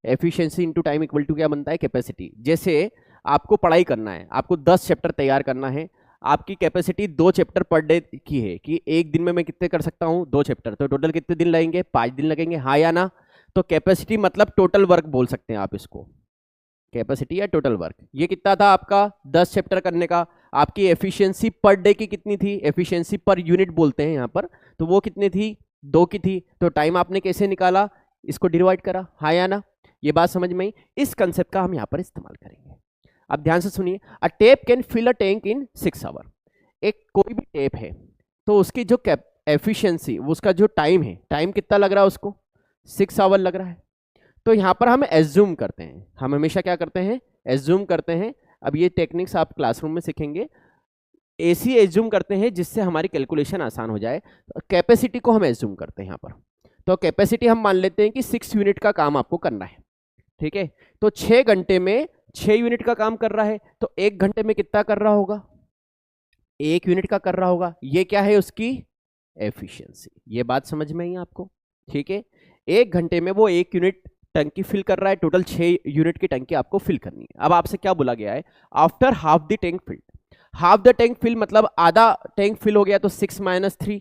efficiency into time equal to क्या बनता है कैपेसिटी। जैसे आपको पढ़ाई करना है, आपको 10 चैप्टर तैयार करना है, आपकी कैपेसिटी 2 चैप्टर पर डे की है कि एक दिन में मैं कितने कर सकता हूं 2 चैप्टर, तो टोटल कितने दिन लगेंगे 5 दिन लगेंगे, हाँ या ना। तो कैपेसिटी मतलब टोटल वर्क बोल सकते हैं आप इसको, कैपेसिटी या टोटल वर्क। ये कितना था आपका 10 चैप्टर करने का। आपकी एफिशिएंसी पर डे की कितनी थी, एफिशिएंसी पर यूनिट बोलते हैं यहाँ पर, तो वो कितनी थी 2 की थी। तो टाइम आपने कैसे निकाला, इसको डिवाइड करा, हाँ या ना। ये बात समझ में आई, इस कंसेप्ट का हम यहाँ पर इस्तेमाल करेंगे। अब ध्यान से सुनिए, a tap can fill a tank in 6 hour. एक कोई भी टेप है तो उसकी जो एफिशिएंसी, उसका जो टाइम है, टाइम कितना लग रहा है उसको 6 आवर लग रहा है। तो यहाँ पर हम एज्यूम करते हैं, हम हमेशा क्या करते हैं, एज्यूम करते हैं। अब ये टेक्निक्स आप क्लासरूम में सीखेंगे। एसी एज्यूम करते हैं जिससे हमारी कैलकुलेशन आसान हो जाए। कैपेसिटी को हम एज्यूम करते हैं यहाँ पर। तो कैपेसिटी हम मान लेते हैं कि 6 यूनिट का काम आपको करना है, ठीक है। तो 6 घंटे में 6 यूनिट का काम कर रहा है, तो 1 घंटे में कितना कर रहा होगा, 1 यूनिट का कर रहा होगा। ये क्या है, उसकी एफिशिएंसी। ये बात समझ में आई आपको, ठीक है। 1 घंटे में वो 1 यूनिट टंकी फिल कर रहा है, टोटल 6 यूनिट की टंकी आपको फिल करनी है। अब आपसे क्या बोला गया है, after half the tank filled. Half the tank fill मतलब आधा टैंक फिल हो गया, तो 6 - 3,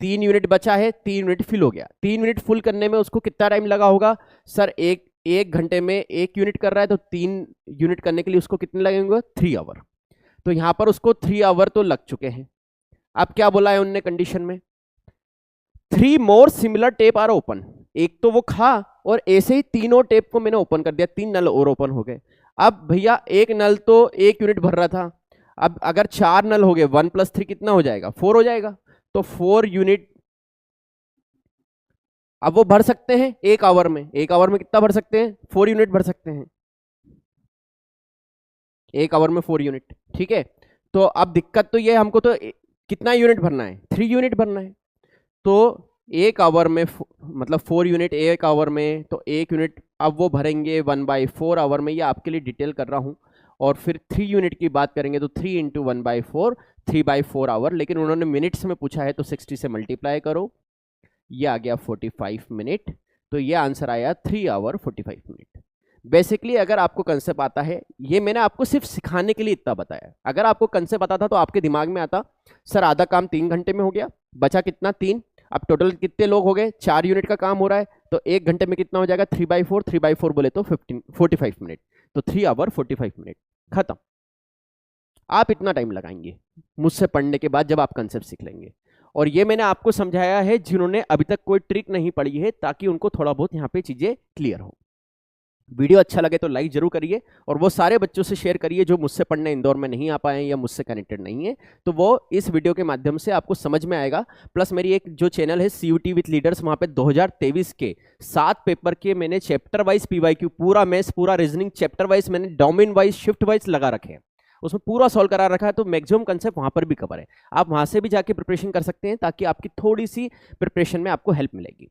3 यूनिट बचा है, 3 यूनिट फिल हो गया। 3 यूनिट फुल करने में उसको कितना टाइम लगा होगा सर, एक घंटे में 1 यूनिट कर रहा है, तो 3 यूनिट करने के लिए उसको कितने लगेंगे, 3 आवर। तो यहां पर उसको 3 आवर तो लग चुके हैं। अब क्या बोला है उनने कंडीशन में, 3 more similar tap are open. एक तो वो खा और ऐसे ही तीनों टेप को मैंने ओपन कर दिया, 3 नल और ओपन हो गए। अब भैया एक नल तो 1 यूनिट भर रहा था, अब अगर 4 नल हो गए, 1 + 3 कितना हो जाएगा, 4 हो जाएगा। तो 4 यूनिट अब वो भर सकते हैं 1 आवर में। 1 आवर में कितना भर सकते हैं, 4 यूनिट भर सकते हैं 1 आवर में, 4 यूनिट, ठीक है। तो अब दिक्कत तो ये, हमको तो कितना यूनिट भरना है, 3 यूनिट भरना है। तो 1 आवर में मतलब 4 यूनिट 1 आवर में, तो 1 यूनिट अब वो भरेंगे 1/4 आवर में। ये आपके लिए डिटेल कर रहा हूं। और फिर 3 यूनिट की बात करेंगे तो 3 × 1/4, 3/4 आवर। लेकिन उन्होंने मिनट्स में पूछा है, तो 60 से मल्टीप्लाई करो, ये आ गया 45 मिनट। तो ये आंसर आया 3 आवर 45 मिनट। बेसिकली अगर आपको कंसेप्ट आता है, ये मैंने आपको सिर्फ सिखाने के लिए इतना बताया। अगर आपको कंसेप्ट आता था तो आपके दिमाग में आता, सर आधा काम 3 घंटे में हो गया, बचा कितना, 3। अब टोटल कितने लोग हो गए, 4 यूनिट का काम हो रहा है, तो 1 घंटे में कितना हो जाएगा, 3/4, 3/4 बोले तो 45 मिनट। तो 3 आवर 45 मिनट, खत्म। आप इतना टाइम लगाएंगे मुझसे पढ़ने के बाद, जब आप कंसेप्ट सीख लेंगे। और ये मैंने आपको समझाया है जिन्होंने अभी तक कोई ट्रिक नहीं पढ़ी है, ताकि उनको थोड़ा बहुत यहाँ पे चीजें क्लियर हो। वीडियो अच्छा लगे तो लाइक जरूर करिए, और वो सारे बच्चों से शेयर करिए जो मुझसे पढ़ने इंदौर में नहीं आ पाए हैं या मुझसे कनेक्टेड नहीं है, तो वो इस वीडियो के माध्यम से आपको समझ में आएगा। प्लस मेरी एक जो चैनल है CUT विथ लीडर्स, वहां पे 2023 के 7 पेपर के मैंने चैप्टर वाइज PYQ, पूरा मैथ्स, पूरा रीजनिंग चैप्टर वाइज मैंने डोमेन वाइज, शिफ्ट वाइज लगा रखे हैं, उसमें पूरा सॉल्व करा रखा है। तो मैक्सिमम कंसेप्ट वहां पर भी कवर है, आप वहां से भी जाके प्रिपरेशन कर सकते हैं, ताकि आपकी थोड़ी सी प्रिपरेशन में आपको हेल्प मिलेगी,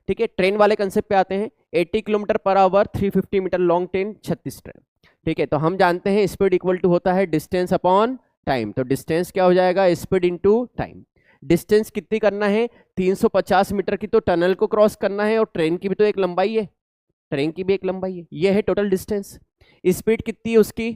ठीक है। ट्रेन वाले कंसेप्ट पे आते हैं। 80 kilometre per hour, 350 metre long train, 36 train, ठीक है। तो हम जानते हैं स्पीड इक्वल टू होता है डिस्टेंस अपॉन टाइम। तो डिस्टेंस क्या हो जाएगा, स्पीड इनटू टाइम। डिस्टेंस कितनी करना है, 350 मीटर की तो टनल को क्रॉस करना है, और ट्रेन की भी तो एक लंबाई है, ट्रेन की भी एक लंबाई है, ये है टोटल डिस्टेंस। स्पीड कितनी है उसकी,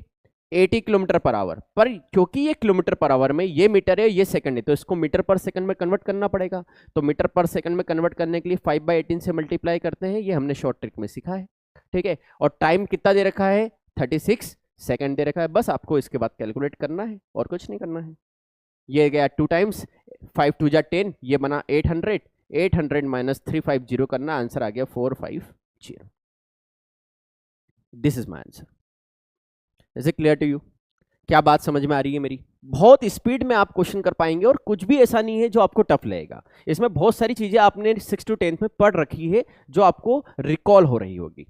80 किलोमीटर/आवर, पर क्योंकि ये किलोमीटर/आवर में, ये मीटर है, ये सेकंड है, तो इसको मीटर/सेकंड में कन्वर्ट करना पड़ेगा। तो मीटर/सेकंड में कन्वर्ट करने के लिए 5/18 से मल्टीप्लाई करते हैं, ये हमने शॉर्ट ट्रिक में सीखा है, ठीक है। और टाइम कितना दे रखा है, 36 सेकंड दे रखा है। बस आपको इसके बाद कैलकुलेट करना है, और कुछ नहीं करना है। ये गया 2 टाइम्स, 5 × 2 = 10, ये बना 800, 800 - 350 करना, आंसर आ गया 450। This is my answer. Is it clear to you, क्या बात समझ में आ रही है मेरी? बहुत स्पीड में आप क्वेश्चन कर पाएंगे, और कुछ भी ऐसा नहीं है जो आपको टफ लगेगा। इसमें बहुत सारी चीजें आपने 6 to 10th में पढ़ रखी है, जो आपको रिकॉल हो रही होगी।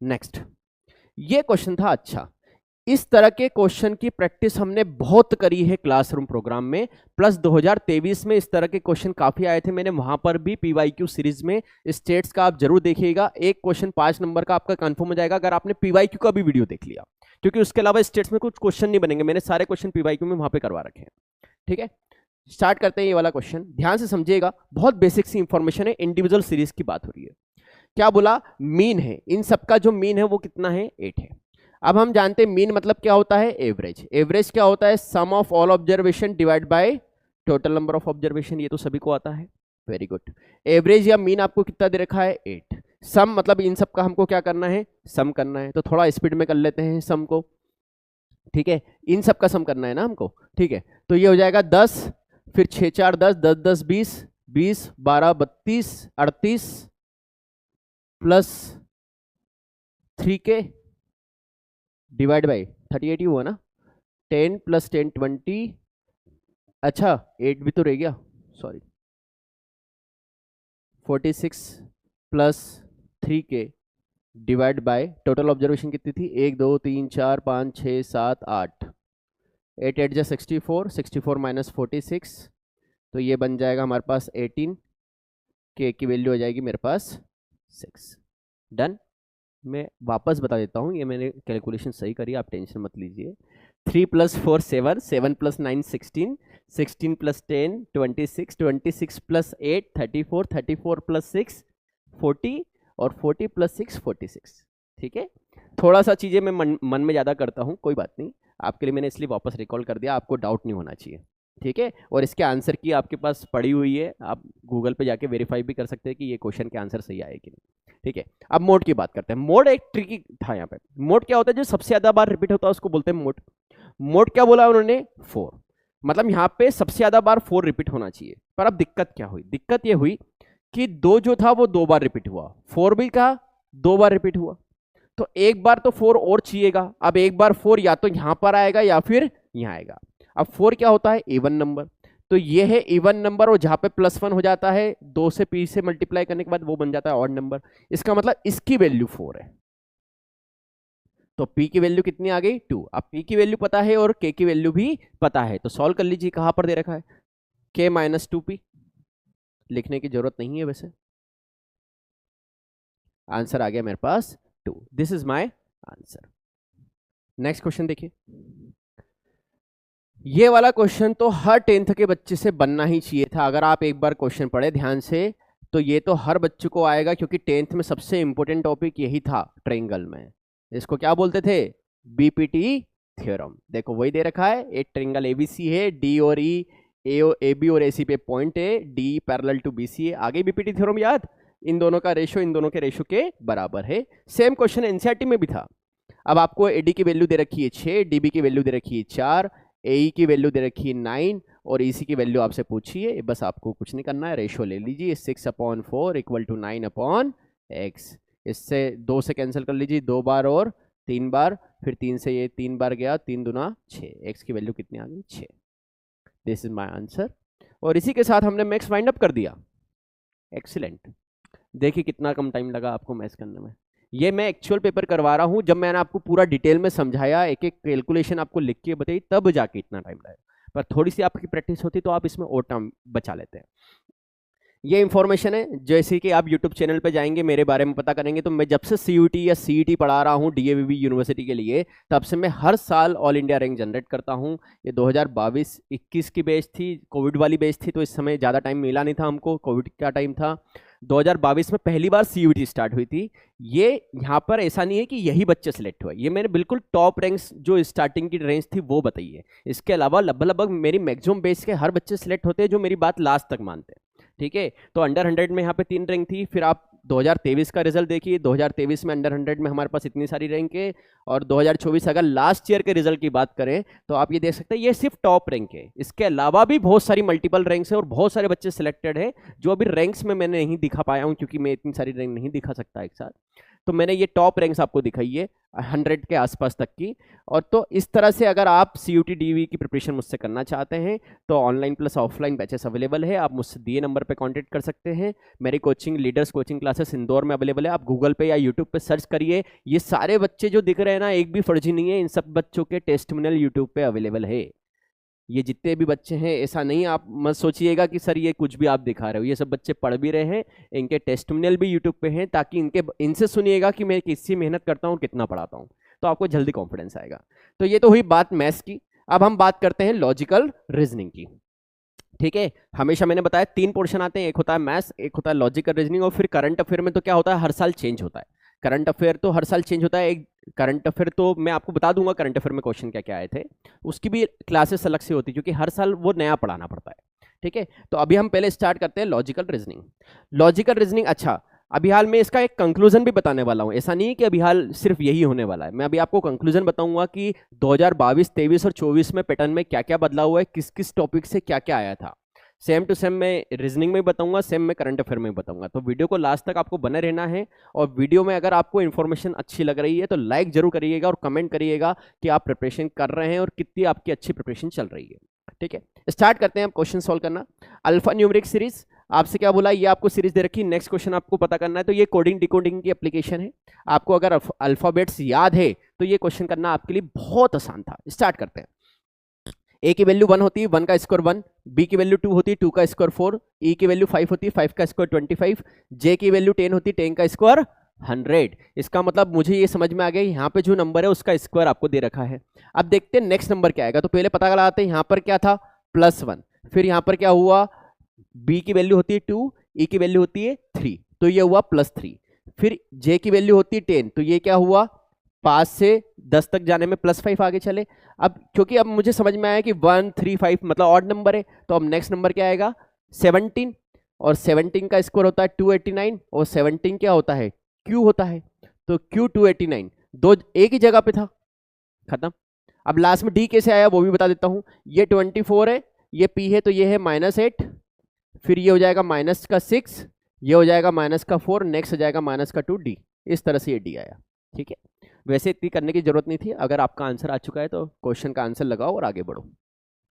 नेक्स्ट, ये क्वेश्चन था। अच्छा, इस तरह के क्वेश्चन की प्रैक्टिस हमने बहुत करी है क्लासरूम प्रोग्राम में। प्लस 2023 में इस तरह के क्वेश्चन काफी आए थे, मैंने वहां पर भी PYQ सीरीज में स्टेट्स का आप जरूर देखिएगा। एक क्वेश्चन 5 नंबर का आपका कंफर्म हो जाएगा अगर आपने PYQ का भी वीडियो देख लिया, क्योंकि उसके अलावा स्टेट्स में कुछ क्वेश्चन नहीं बनेंगे, मैंने सारे क्वेश्चन PYQ में वहां पे करवा रखे हैं, ठीक है। स्टार्ट करते हैं ये वाला क्वेश्चन, ध्यान से समझिएगा, बहुत बेसिक सी इंफॉर्मेशन है, इंडिविजुअल सीरीज की बात हो रही है। क्या बोला, मीन है, इन सबका जो मीन है वो कितना है, 8 है। अब हम जानते हैं मीन मतलब क्या होता है, एवरेज। एवरेज क्या होता है, sum of all observation divide by total number of observation, ये तो सभी को आता है, वेरी गुड। एवरेज या मीन आपको कितना दे रखा है, 8। सम मतलब इन सब का हमको क्या करना है, सम करना है। तो थोड़ा स्पीड में कर लेते हैं सम को, ठीक है। इन सब का सम करना है ना हमको, ठीक है। तो ये हो जाएगा 10, फिर 6 × 4 = 10, 10 × 20, 20 × 12 = 32, 38 प्लस 3K डिवाइड बाई 38 ही हुआ ना, 10 + 10 = 20। अच्छा 8 भी तो रह गया, sorry, 46 plus 3k divide by total observation कितनी थी 1 2 3 4 5 6 7 8 8 8 जा 64 64 माइनस 46 तो ये बन जाएगा हमारे पास 18 k की वैल्यू हो जाएगी मेरे पास 6। डन। मैं वापस बता देता हूँ, ये मैंने कैलकुलेशन सही करी, आप टेंशन मत लीजिए। 3 + 4 7 7 + 9 16 16 + 10 26 26 + 8 34 34 + 6 40 और 40 + 6 46। ठीक है, थोड़ा सा चीज़ें मैं मन में ज़्यादा करता हूँ, कोई बात नहीं, आपके लिए मैंने इसलिए वापस रिकॉल कर दिया, आपको डाउट नहीं होना चाहिए। ठीक है, और इसके आंसर की आपके पास पड़ी हुई है, आप गूगल पे जाके वेरीफाई भी कर सकते हैं कि ये क्वेश्चन के आंसर सही आए कि नहीं। ठीक है, अब मोड की बात करते हैं। मोड एक ट्रिकी था यहाँ पे। मोड क्या होता है, जो सबसे ज्यादा बार रिपीट होता है उसको बोलते हैं मोड। मोड क्या बोला उन्होंने, 4, मतलब यहाँ पे सबसे ज्यादा बार 4 रिपीट होना चाहिए। पर अब दिक्कत क्या हुई, दिक्कत ये हुई कि 2 जो था वो 2 बार रिपीट हुआ, 4 भी कहा 2 बार रिपीट हुआ, तो एक बार तो 4 और चाहिएगा। अब एक बार 4 या तो यहां पर आएगा या फिर यहां आएगा। अब 4 क्या होता है, इवन नंबर, तो ये है इवन नंबर, और जहां पे +1 हो जाता है 2 से p से मल्टीप्लाई करने के बाद वो बन जाता है ऑड नंबर। इसका मतलब इसकी वैल्यू 4 है, तो p की वैल्यू कितनी आ गई 2। अब p की वैल्यू पता है और k की वैल्यू भी पता है, तो सॉल्व कर लीजिए। कहां पर दे रखा है, k - 2p, लिखने की जरूरत नहीं है वैसे, आंसर आ गया मेरे पास 2। This is my answer. Next question देखिए, ये वाला क्वेश्चन तो हर 10th के बच्चे से बनना ही चाहिए था। अगर आप एक बार क्वेश्चन पढ़े ध्यान से तो ये तो हर बच्चे को आएगा, क्योंकि 10th में सबसे इंपॉर्टेंट टॉपिक यही था ट्रायंगल में। इसको क्या बोलते थे, बीपीटी थ्योरम। देखो वही दे रखा है, एक ट्रायंगल एबीसी है, डी और ई, ए बी और एसी पे पॉइंट है, डी पैरेलल टू बीसी है। आगे बीपीटी थ्योरम याद, इन दोनों का रेशो इन दोनों के रेशो के बराबर है। सेम क्वेश्चन एनसीईआरटी में भी था। अब आपको एडी की वैल्यू दे रखी है 6, डीबी की वैल्यू दे रखी है 4, एई की वैल्यू दे रखी है 9 और ईसी की वैल्यू आपसे पूछी है। बस आपको कुछ नहीं करना है, रेशो ले लीजिए 6/4 = 9/x। इससे 2 से कैंसिल कर लीजिए 2 बार और 3 बार, फिर 3 से ये 3 बार गया, 3 दूना 6, x की वैल्यू कितनी आ गई 6। This is my answer. और इसी के साथ हमने मैथ्स वाइंड अप कर दिया। एक्सीलेंट। देखिए कितना कम टाइम लगा आपको मैथ्स करने में। ये मैं एक्चुअल पेपर करवा रहा हूँ, जब मैंने आपको पूरा डिटेल में समझाया, एक एक कैलकुलेशन आपको लिख के बताई, तब जाके इतना टाइम लगा। पर थोड़ी सी आपकी प्रैक्टिस होती तो आप इसमें और टाइम बचा लेते हैं। ये इंफॉर्मेशन है, जैसे कि आप यूट्यूब चैनल पे जाएंगे मेरे बारे में पता करेंगे, तो मैं जब से सीयूटी या सीईटी पढ़ा रहा हूँ डीएवीवी यूनिवर्सिटी के लिए, तब से मैं हर साल ऑल इंडिया रैंक जनरेट करता हूँ। ये 2022-21 की बैच थी, कोविड वाली बैच थी, तो इस समय ज़्यादा टाइम मिला नहीं था हमको, कोविड का टाइम था। 2022 में पहली बार सीयूटी स्टार्ट हुई थी। ये यहाँ पर ऐसा नहीं है कि यही बच्चे सिलेक्ट हुए, ये मैंने बिल्कुल टॉप रैंक्स जो स्टार्टिंग की रेंज थी वो बताई है। इसके अलावा लगभग मेरी मैक्सिमम बेस के हर बच्चे सिलेक्ट होते हैं जो मेरी बात लास्ट तक मानते हैं। ठीक है, तो अंडर 100 में यहाँ पे 3 रैंक थी। फिर आप 2023 का रिजल्ट देखिए, 2023 में अंडर 100 में हमारे पास इतनी सारी रैंक है। और 2024 अगर लास्ट ईयर के रिजल्ट की बात करें तो आप ये देख सकते हैं, ये सिर्फ टॉप रैंक है। इसके अलावा भी बहुत सारी मल्टीपल रैंक्स है और बहुत सारे बच्चे सिलेक्टेड है जो अभी रैंक्स में मैंने नहीं दिखा पाया हूँ, क्योंकि मैं इतनी सारी रैंक नहीं दिखा सकता एक साथ। तो मैंने ये टॉप रैंक्स आपको दिखाई है 100 के आसपास तक की। और तो इस तरह से अगर आप सीयूटी डीवी की प्रिपरेशन मुझसे करना चाहते हैं तो online plus offline batches available है, आप मुझसे दिए नंबर पे कांटेक्ट कर सकते हैं। मेरी coaching leaders coaching classes Indore में अवेलेबल है, आप गूगल पे या यूट्यूब पे सर्च करिए। ये सारे बच्चे जो दिख रहे हैं ना, एक भी फर्जी नहीं है, इन सब बच्चों के टेस्टिमोनियल यूट्यूब पे अवेलेबल है। ये जितने भी बच्चे हैं, ऐसा नहीं आप मत सोचिएगा कि सर ये कुछ भी आप दिखा रहे हो, ये सब बच्चे पढ़ भी रहे हैं, इनके टेस्टिमोनियल भी यूट्यूब पे हैं, ताकि इनसे सुनिएगा कि मैं कितनी मेहनत करता हूँ, कितना पढ़ाता हूँ, तो आपको जल्दी कॉन्फिडेंस आएगा। तो ये तो हुई बात मैथ्स की। अब हम बात करते हैं लॉजिकल रीजनिंग की। ठीक है, हमेशा मैंने बताया 3 पोर्शन आते हैं, एक होता है मैथ्स, एक होता है लॉजिकल रीजनिंग, और फिर करंट अफेयर में तो क्या होता है, हर साल चेंज होता है। करंट अफेयर तो हर साल चेंज होता है। एक करंट अफेयर तो मैं आपको बता दूंगा करंट अफेयर में क्वेश्चन क्या क्या आए थे, उसकी भी क्लासेस अलग से होती है, क्योंकि हर साल वो नया पढ़ाना पड़ता है। ठीक है, तो अभी हम पहले स्टार्ट करते हैं लॉजिकल रीजनिंग। लॉजिकल रीजनिंग, अच्छा अभी हाल में इसका एक कंक्लूजन भी बताने वाला हूं, ऐसा नहीं है कि अभी हाल सिर्फ यही होने वाला है। मैं अभी आपको कंक्लूजन बताऊंगा कि 2022, 23 और 24 में पैटर्न में क्या क्या बदलाव हुआ है, किस किस टॉपिक से क्या क्या आया था। सेम टू सेम मैं रीजनिंग में बताऊंगा, सेम मैं करंट अफेयर में बताऊंगा। तो वीडियो को लास्ट तक आपको बने रहना है। और वीडियो में अगर आपको इन्फॉर्मेशन अच्छी लग रही है तो लाइक जरूर करिएगा और कमेंट करिएगा कि आप प्रिपरेशन कर रहे हैं और कितनी आपकी अच्छी प्रिपरेशन चल रही है। ठीक है, स्टार्ट करते हैं अब क्वेश्चन सॉल्व करना। अल्फा न्यूमेरिक सीरीज, आपसे क्या बोला, ये आपको सीरीज दे रखी, नेक्स्ट क्वेश्चन आपको पता करना है, तो ये कोडिंग डिकोडिंग की एप्लीकेशन है, आपको सीरीज दे रखी, नेक्स्ट क्वेश्चन आपको पता करना है, तो ये कोडिंग डिकोडिंग की एप्लीकेशन है। आपको अगर अल्फाबेट्स याद है तो ये क्वेश्चन करना आपके लिए बहुत आसान था। स्टार्ट करते हैं। ए की वैल्यू 1 होती है, 1 का स्क्वायर 1, बी की वैल्यू 2 होती है, 2 का स्क्वायर 4, ई की वैल्यू 5 होती है, 5 का स्क्वायर 25, जे की वैल्यू 10 होती है, 10 का स्क्वायर 100। इसका मतलब मुझे ये समझ में आ गया, यहाँ पे जो नंबर है उसका स्क्वायर आपको दे रखा है। अब देखते हैं नेक्स्ट नंबर क्या आएगा, तो पहले पता लगाते हैं यहाँ पर क्या था, +1, फिर यहाँ पर क्या हुआ, बी की वैल्यू होती है 2, ई की वैल्यू होती है 3, तो ये हुआ +3, फिर जे की वैल्यू होती है 10, तो ये क्या हुआ, 5 से 10 तक जाने में +5 आगे चले। अब क्योंकि अब मुझे समझ में आया कि 1 3 5 मतलब ऑड नंबर है, तो अब नेक्स्ट नंबर क्या आएगा, 17, और 17 का स्कोर होता है 289, और 17 क्या होता है, क्यू होता है, तो क्यू 289, दो एक ही जगह पे था, खत्म। अब लास्ट में डी कैसे आया वो भी बता देता हूं, ये 24 है, ये पी है, तो ये है -8, फिर ये हो जाएगा -6, ये हो जाएगा -4, नेक्स्ट हो जाएगा -2 डी, इस तरह से ये डी आया। ठीक है, वैसे इतनी करने की जरूरत नहीं थी, अगर आपका आंसर आ चुका है तो क्वेश्चन का आंसर लगाओ और आगे बढ़ो।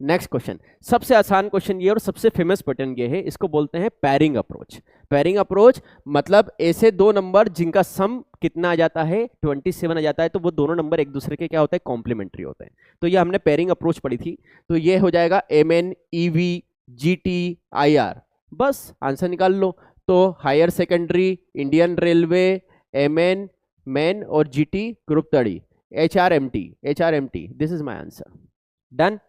नेक्स्ट क्वेश्चन, सबसे आसान क्वेश्चन ये और सबसे फेमस पैटर्न ये है, इसको बोलते हैं पैरिंग अप्रोच। पैरिंग अप्रोच मतलब ऐसे दो नंबर जिनका सम कितना आ जाता है, 27 आ जाता है, तो वो दोनों नंबर एक दूसरे के क्या होते हैं, कॉम्प्लीमेंट्री होते हैं। तो ये हमने पैरिंग अप्रोच पढ़ी थी, तो ये हो जाएगा MN EV GT IR, बस आंसर निकाल लो। तो higher secondary, Indian railway, MN man और GT ग्रुप तड़ी, HRMT, this is my answer. Done.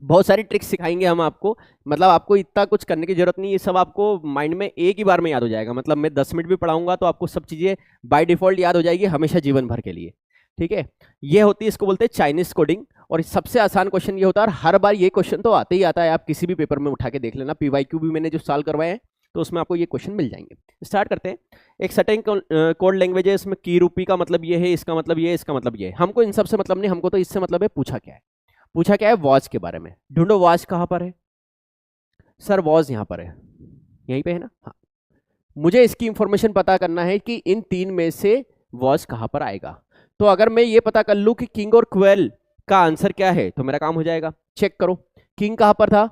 बहुत सारी ट्रिक्स सिखाएंगे हम आपको, मतलब आपको इतना कुछ करने की जरूरत नहीं, ये सब आपको माइंड में एक ही बार में याद हो जाएगा। मतलब मैं 10 मिनट भी पढ़ाऊंगा तो आपको सब चीजें बाय डिफॉल्ट याद हो जाएगी हमेशा, जीवन भर के लिए। ठीक है, ये होती है, इसको बोलते हैं चाइनीज कोडिंग, और सबसे आसान क्वेश्चन ये होता है, और हर बार ये क्वेश्चन तो आते ही आता है, आप किसी भी पेपर में उठा के देख लेना, PYQ भी मैंने जो सॉल्व करवाए हैं तो उसमें आपको ये क्वेश्चन मिल जाएंगे। स्टार्ट करते हैं। एक सर्टेन कोड लैंग्वेज है, इसमें की रूपी का मतलब ये है, इसका मतलब ये है, इसका मतलब ये है। हमको इन सब से मतलब नहीं, हमको तो इससे मतलब है पूछा क्या है, पूछा क्या है, वॉच के बारे में। ढूंढो वॉच कहां पर है, सर वॉच यहां पर है, यहीं पे है ना, हाँ। मुझे इसकी इंफॉर्मेशन पता करना है कि इन तीन में से वॉच कहां पर आएगा। तो अगर मैं ये पता कर लूं कि किंग और क्वेल का आंसर क्या है तो मेरा काम हो जाएगा। चेक करो, किंग कहां पर था,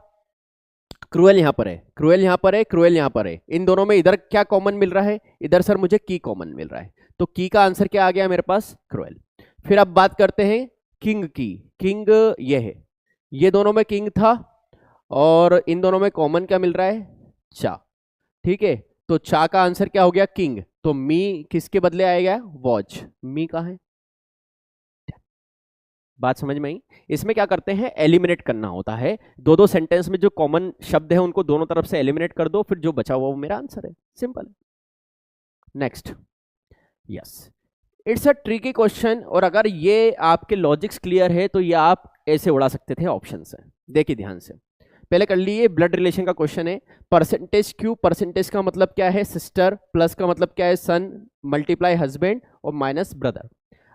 क्रूएल यहां पर है, क्रूएल यहां पर है, क्रूएल यहां पर है, इन दोनों में इधर क्या कॉमन मिल रहा है, इधर सर मुझे की कॉमन मिल रहा है, तो की का आंसर क्या आ गया मेरे पास, क्रूएल। फिर अब बात करते हैं किंग की, किंग ये है, ये दोनों में किंग था, और इन दोनों में कॉमन क्या मिल रहा है, चा। ठीक है, तो चा का आंसर क्या हो गया, किंग, तो मी किसके बदले आएगा, वॉच, मी कहां है, बात समझ में आई। इसमें क्या करते हैं, एलिमिनेट करना होता है, दो दो सेंटेंस में जो कॉमन शब्द है उनको दोनों तरफ से एलिमिनेट कर दो, फिर जो बचा हुआ वो मेरा आंसर है, सिंपल है। Next, yes, it's a tricky question, और अगर ये आपके लॉजिक्स क्लियर है तो ये आप ऐसे उड़ा सकते थे ऑप्शन से। देखिए ध्यान से, पहले कर लिए, ब्लड रिलेशन का क्वेश्चन है, परसेंटेज क्यू, परसेंटेज का मतलब क्या है, सिस्टर, प्लस का मतलब क्या है, सन, मल्टीप्लाई हस्बैंड, और माइनस ब्रदर।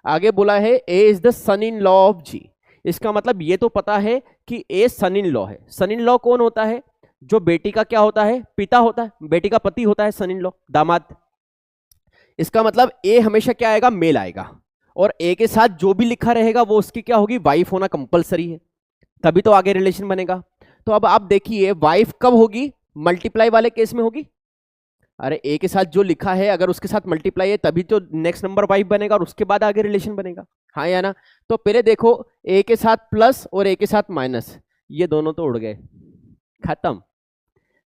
आगे बोला है A is the son in law of G, इसका मतलब ये तो पता है कि ए सन इन लॉ है। सन इन लॉ कौन होता है, जो बेटी का क्या होता है, पिता होता है, बेटी का पति होता है सन इन लॉ, दामाद। इसका मतलब ए हमेशा क्या आएगा, मेल आएगा, और ए के साथ जो भी लिखा रहेगा वो उसकी क्या होगी, वाइफ होना कंपलसरी है, तभी तो आगे रिलेशन बनेगा। तो अब आप देखिए वाइफ कब होगी, मल्टीप्लाई वाले केस में होगी, अरे ए के साथ जो लिखा है अगर उसके साथ मल्टीप्लाई है तभी तो नेक्स्ट नंबर वाइफ बनेगा और उसके बाद आगे रिलेशन बनेगा, हाँ या ना। तो पहले देखो, ए के साथ प्लस और ए के साथ माइनस, ये दोनों तो उड़ गए, खत्म।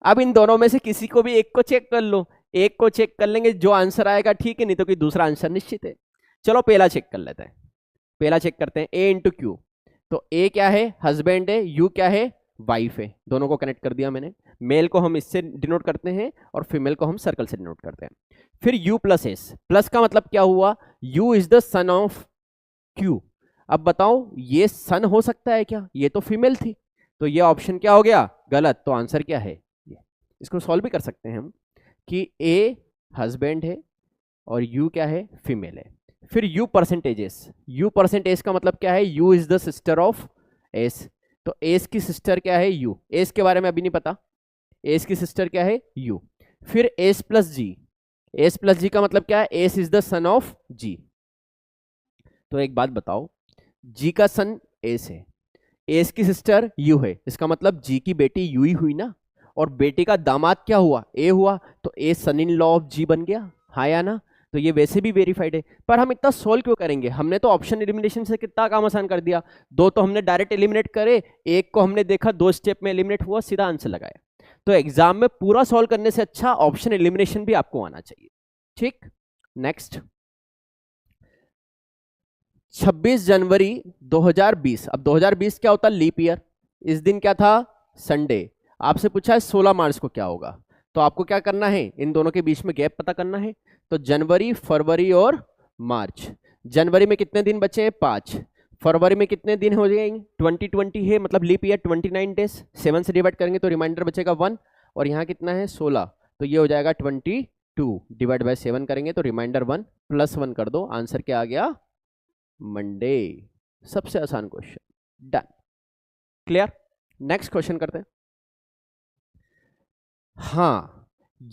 अब इन दोनों में से किसी को भी एक को चेक कर लो, एक को चेक कर लेंगे, जो आंसर आएगा ठीक है, नहीं तो कोई दूसरा आंसर निश्चित है। चलो पहला चेक कर लेते हैं, पहला चेक करते हैं, ए इंटू क्यू, तो ए क्या है, हस्बैंड है, यू क्या है, वाइफ है, दोनों को कनेक्ट कर दिया मैंने। मेल को हम इससे डिनोट करते हैं और फीमेल को हम सर्कल से डिनोट करते हैं। फिर यू प्लस एस, प्लस का मतलब क्या हुआ, you is the son of Q. अब बताओ ये सन हो सकता है क्या, ये तो फीमेल थी, तो ये ऑप्शन क्या हो गया, गलत, तो आंसर क्या है ये। इसको सॉल्व भी कर सकते हैं हम कि ए हस्बैंड है और यू क्या है, फीमेल है। फिर यू परसेंटेजेस, यू परसेंटेज का मतलब क्या है, you is the sister of S, तो एस की सिस्टर क्या है, यू, एस के बारे में अभी नहीं पता, एस की सिस्टर क्या है, यू। फिर S plus G, S plus G का मतलब क्या है, S is the son of G. तो एक बात बताओ, जी का सन एस है, एस की सिस्टर यू है, इसका मतलब जी की बेटी यू ही हुई ना, और बेटे का दामाद क्या हुआ, ए हुआ, तो ए सन इन लॉ ऑफ जी बन गया, हाँ या ना। तो ये वैसे भी वेरीफाइड है, पर हम इतना सोल्व क्यों करेंगे, हमने तो ऑप्शन एलिमिनेशन से कितना काम आसान कर दिया। दो तो हमने डायरेक्ट एलिमिनेट करे, एक को हमने देखा 2 स्टेप में एलिमिनेट हुआ, सीधा आंसर लगाया। तो एग्जाम में पूरा सॉल्व करने से अच्छा ऑप्शन एलिमिनेशन भी आपको आना चाहिए। ठीक, नेक्स्ट 26 जनवरी 2020। अब 2020 क्या होता है, लीप ईयर। इस दिन क्या था, संडे। आपसे पूछा है 16 मार्च को क्या होगा, तो आपको क्या करना है, इन दोनों के बीच में गैप पता करना है। तो जनवरी, फरवरी और मार्च। जनवरी में कितने दिन बचे हैं, 5। फरवरी में कितने दिन हो जाएंगे, 2020 है, मतलब लीप ईयर 29 डेज। 7 से डिवाइड करेंगे तो रिमाइंडर बचेगा 1, और यहाँ कितना है 16, तो ये हो जाएगा 22 डिवाइड बाय 7 करेंगे तो रिमाइंडर 1 प्लस 1 कर दो, आंसर क्या आ गया, मंडे। सबसे आसान question, done, clear. Next question करते हैं। हाँ,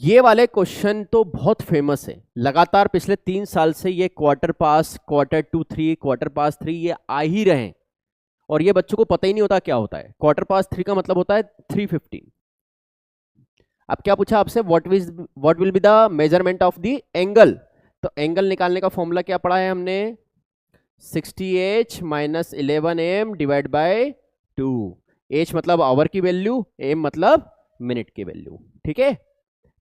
ये वाले क्वेश्चन तो बहुत फेमस है, लगातार पिछले 3 साल से ये quarter past, quarter 2 3, quarter past 3 ये आ ही रहे हैं, और ये बच्चों को पता ही नहीं होता क्या होता है। क्वार्टर पास 3 का मतलब होता है 315। अब क्या पूछा आपसे, what will be the measurement of the angle. तो एंगल निकालने का फॉर्मूला क्या पढ़ा है हमने, 60h minus 11m divide by 2। h मतलब आवर की वैल्यू, m मतलब मिनट की वैल्यू, ठीक है।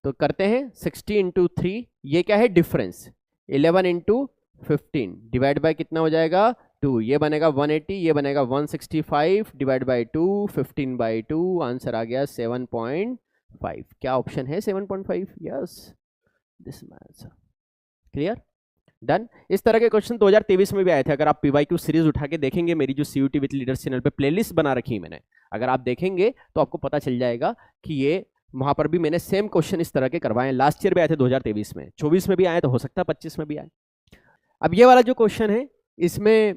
तो करते हैं 60 इंटू 3, ये क्या है डिफरेंस, 11 इंटू 15 डिवाइड बाय कितना हो जाएगा 2, ये बनेगा 180, ये बनेगा 165 डिवाइड बाय 2, 15 बाय 2, आंसर आ गया 7.5। क्या ऑप्शन है 7.5, yes, this is my answer, clear, done. इस तरह के क्वेश्चन 2023 में भी आए थे। अगर आप PYQ सीरीज उठा के देखेंगे, मेरी जो CUT विद लीडर्स चैनल पे प्लेलिस्ट बना रखी है मैंने, अगर आप देखेंगे तो आपको पता चल जाएगा कि ये वहां पर भी मैंने सेम क्वेश्चन इस तरह के करवाए हैं। लास्ट ईयर भी आए थे 2023 में, 24 में भी आए, तो हो सकता है 25 में भी आए। अब ये वाला जो क्वेश्चन है, इसमें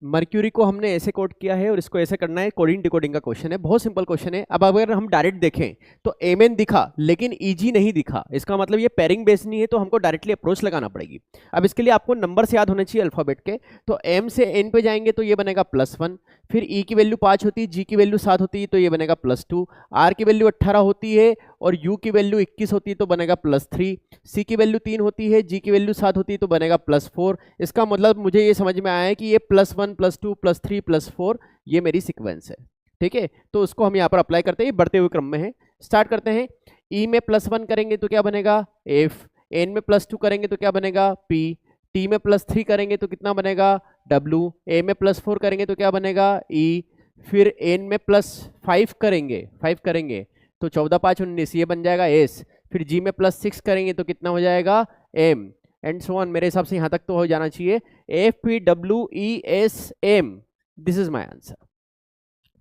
मर्क्यूरी को हमने ऐसे कोड किया है और इसको ऐसे करना है, कोडिंग डिकोडिंग का क्वेश्चन है, बहुत सिंपल क्वेश्चन है। अब अगर हम डायरेक्ट देखें तो MN दिखा लेकिन EG नहीं दिखा, इसका मतलब ये पेयरिंग बेस नहीं है, तो हमको डायरेक्टली अप्रोच लगाना पड़ेगी। अब इसके लिए आपको नंबर से याद होने चाहिए अल्फाबेट के, तो M से N पे जाएंगे तो ये बनेगा +1, फिर E की वैल्यू 5 होती है, G की वैल्यू 7 होती है तो ये बनेगा +2, R की वैल्यू 18 होती है और U की वैल्यू 21 होती है तो बनेगा +3, C की वैल्यू 3 होती है, G की वैल्यू 7 होती है तो बनेगा +4। इसका मतलब मुझे ये समझ में आया है कि ये +1 +2 +3 +4 ये मेरी सीक्वेंस है, ठीक है। तो उसको हम यहाँ पर अप्लाई करते हैं, बढ़ते हुए क्रम में है। स्टार्ट करते हैं, E में +1 करेंगे तो क्या बनेगा F, N में +2 करेंगे तो क्या बनेगा P, T में +3 करेंगे तो कितना बनेगा W, A में +4 करेंगे तो क्या बनेगा E, फिर N में +5 करेंगे, 5 करेंगे तो 14 5 19 ये बन जाएगा S, फिर G में +6 करेंगे तो कितना हो जाएगा M, एंड सो ऑन। मेरे हिसाब से यहां तक तो हो जाना चाहिए, FPWESM, this is my answer,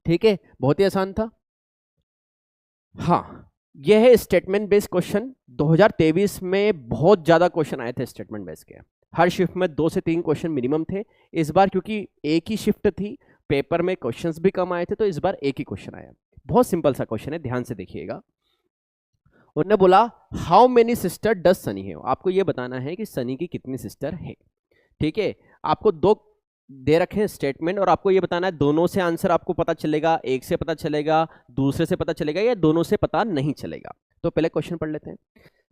ठीक है, बहुत ही आसान था। हाँ, यह है स्टेटमेंट बेस्ड क्वेश्चन। 2023 में बहुत ज्यादा क्वेश्चन आए थे स्टेटमेंट बेस्ड के, हर शिफ्ट में 2 से 3 क्वेश्चन मिनिमम थे। इस बार क्योंकि एक ही शिफ्ट थी, पेपर में क्वेश्चंस भी कम आए थे, तो इस बार एक ही क्वेश्चन आया। बहुत सिंपल सा क्वेश्चन है, ध्यान से देखिएगा। उन्होंने बोला how many sister does Sunny है, आपको ये बताना है कि सनी की कितनी सिस्टर है, ठीक है। आपको 2 दे रखे हैं स्टेटमेंट और आपको ये बताना है, दोनों से आंसर आपको पता चलेगा, एक से पता चलेगा, दूसरे से पता चलेगा, या दोनों से पता नहीं चलेगा। तो पहले क्वेश्चन पढ़ लेते हैं।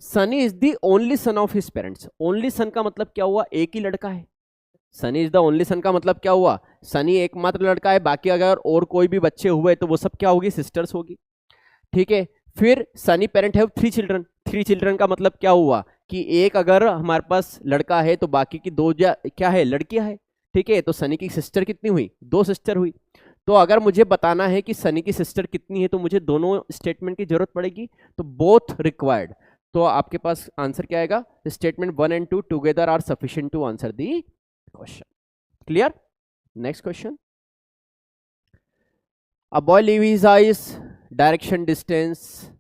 Sunny is the only son of his parents. Only son का मतलब क्या हुआ, एक ही लड़का है। Sunny is the only son का मतलब क्या हुआ, सनी एकमात्र लड़का है, बाकी अगर और कोई भी बच्चे हुए तो वो सब क्या होगी, सिस्टर्स होगी, ठीक है। फिर Sunny parent have 3 children. 3 children का मतलब क्या हुआ कि एक अगर हमारे पास लड़का है तो बाकी की 2 क्या है, लड़कियां है, ठीक है। तो सनी की सिस्टर कितनी हुई, 2 सिस्टर हुई। तो अगर मुझे बताना है कि सनी की सिस्टर कितनी है तो मुझे दोनों स्टेटमेंट की जरूरत पड़ेगी, तो बोथ रिक्वायर्ड। तो आपके पास आंसर क्या आएगा, statement 1 and 2 together are sufficient to answer the question, clear. Next question, a boy leave his eyes, direction distance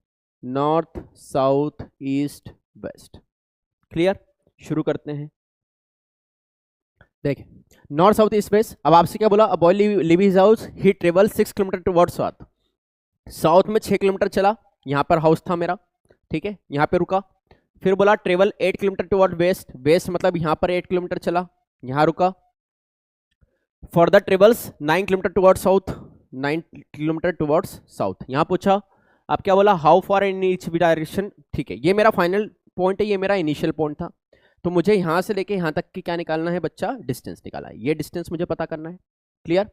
north south east west, clear. शुरू करते हैं, देखें नॉर्थ साउथ ईस्ट वेस्ट। अब आपसे क्या बोला, अ बॉय लीव हिज हाउस, ही travel 6 kilometre towards south. South में 6 kilometre चला, यहां पर हाउस था मेरा, ठीक है, यहां पे रुका। फिर बोला travel 8 kilometre toward west, west मतलब यहां पर 8 किलोमीटर चला, यहां रुका। Further travels 9 kilometre toward south, 9 kilometre towards south, यहां पूछा अब क्या बोला, how far in each direction, ठीक है, ये मेरा फाइनल पॉइंट है, ये मेरा इनिशियल पॉइंट था। तो मुझे यहां से लेके यहां तक की क्या निकालना है बच्चा, डिस्टेंस निकालना है, ये डिस्टेंस मुझे पता करना है। क्लियर।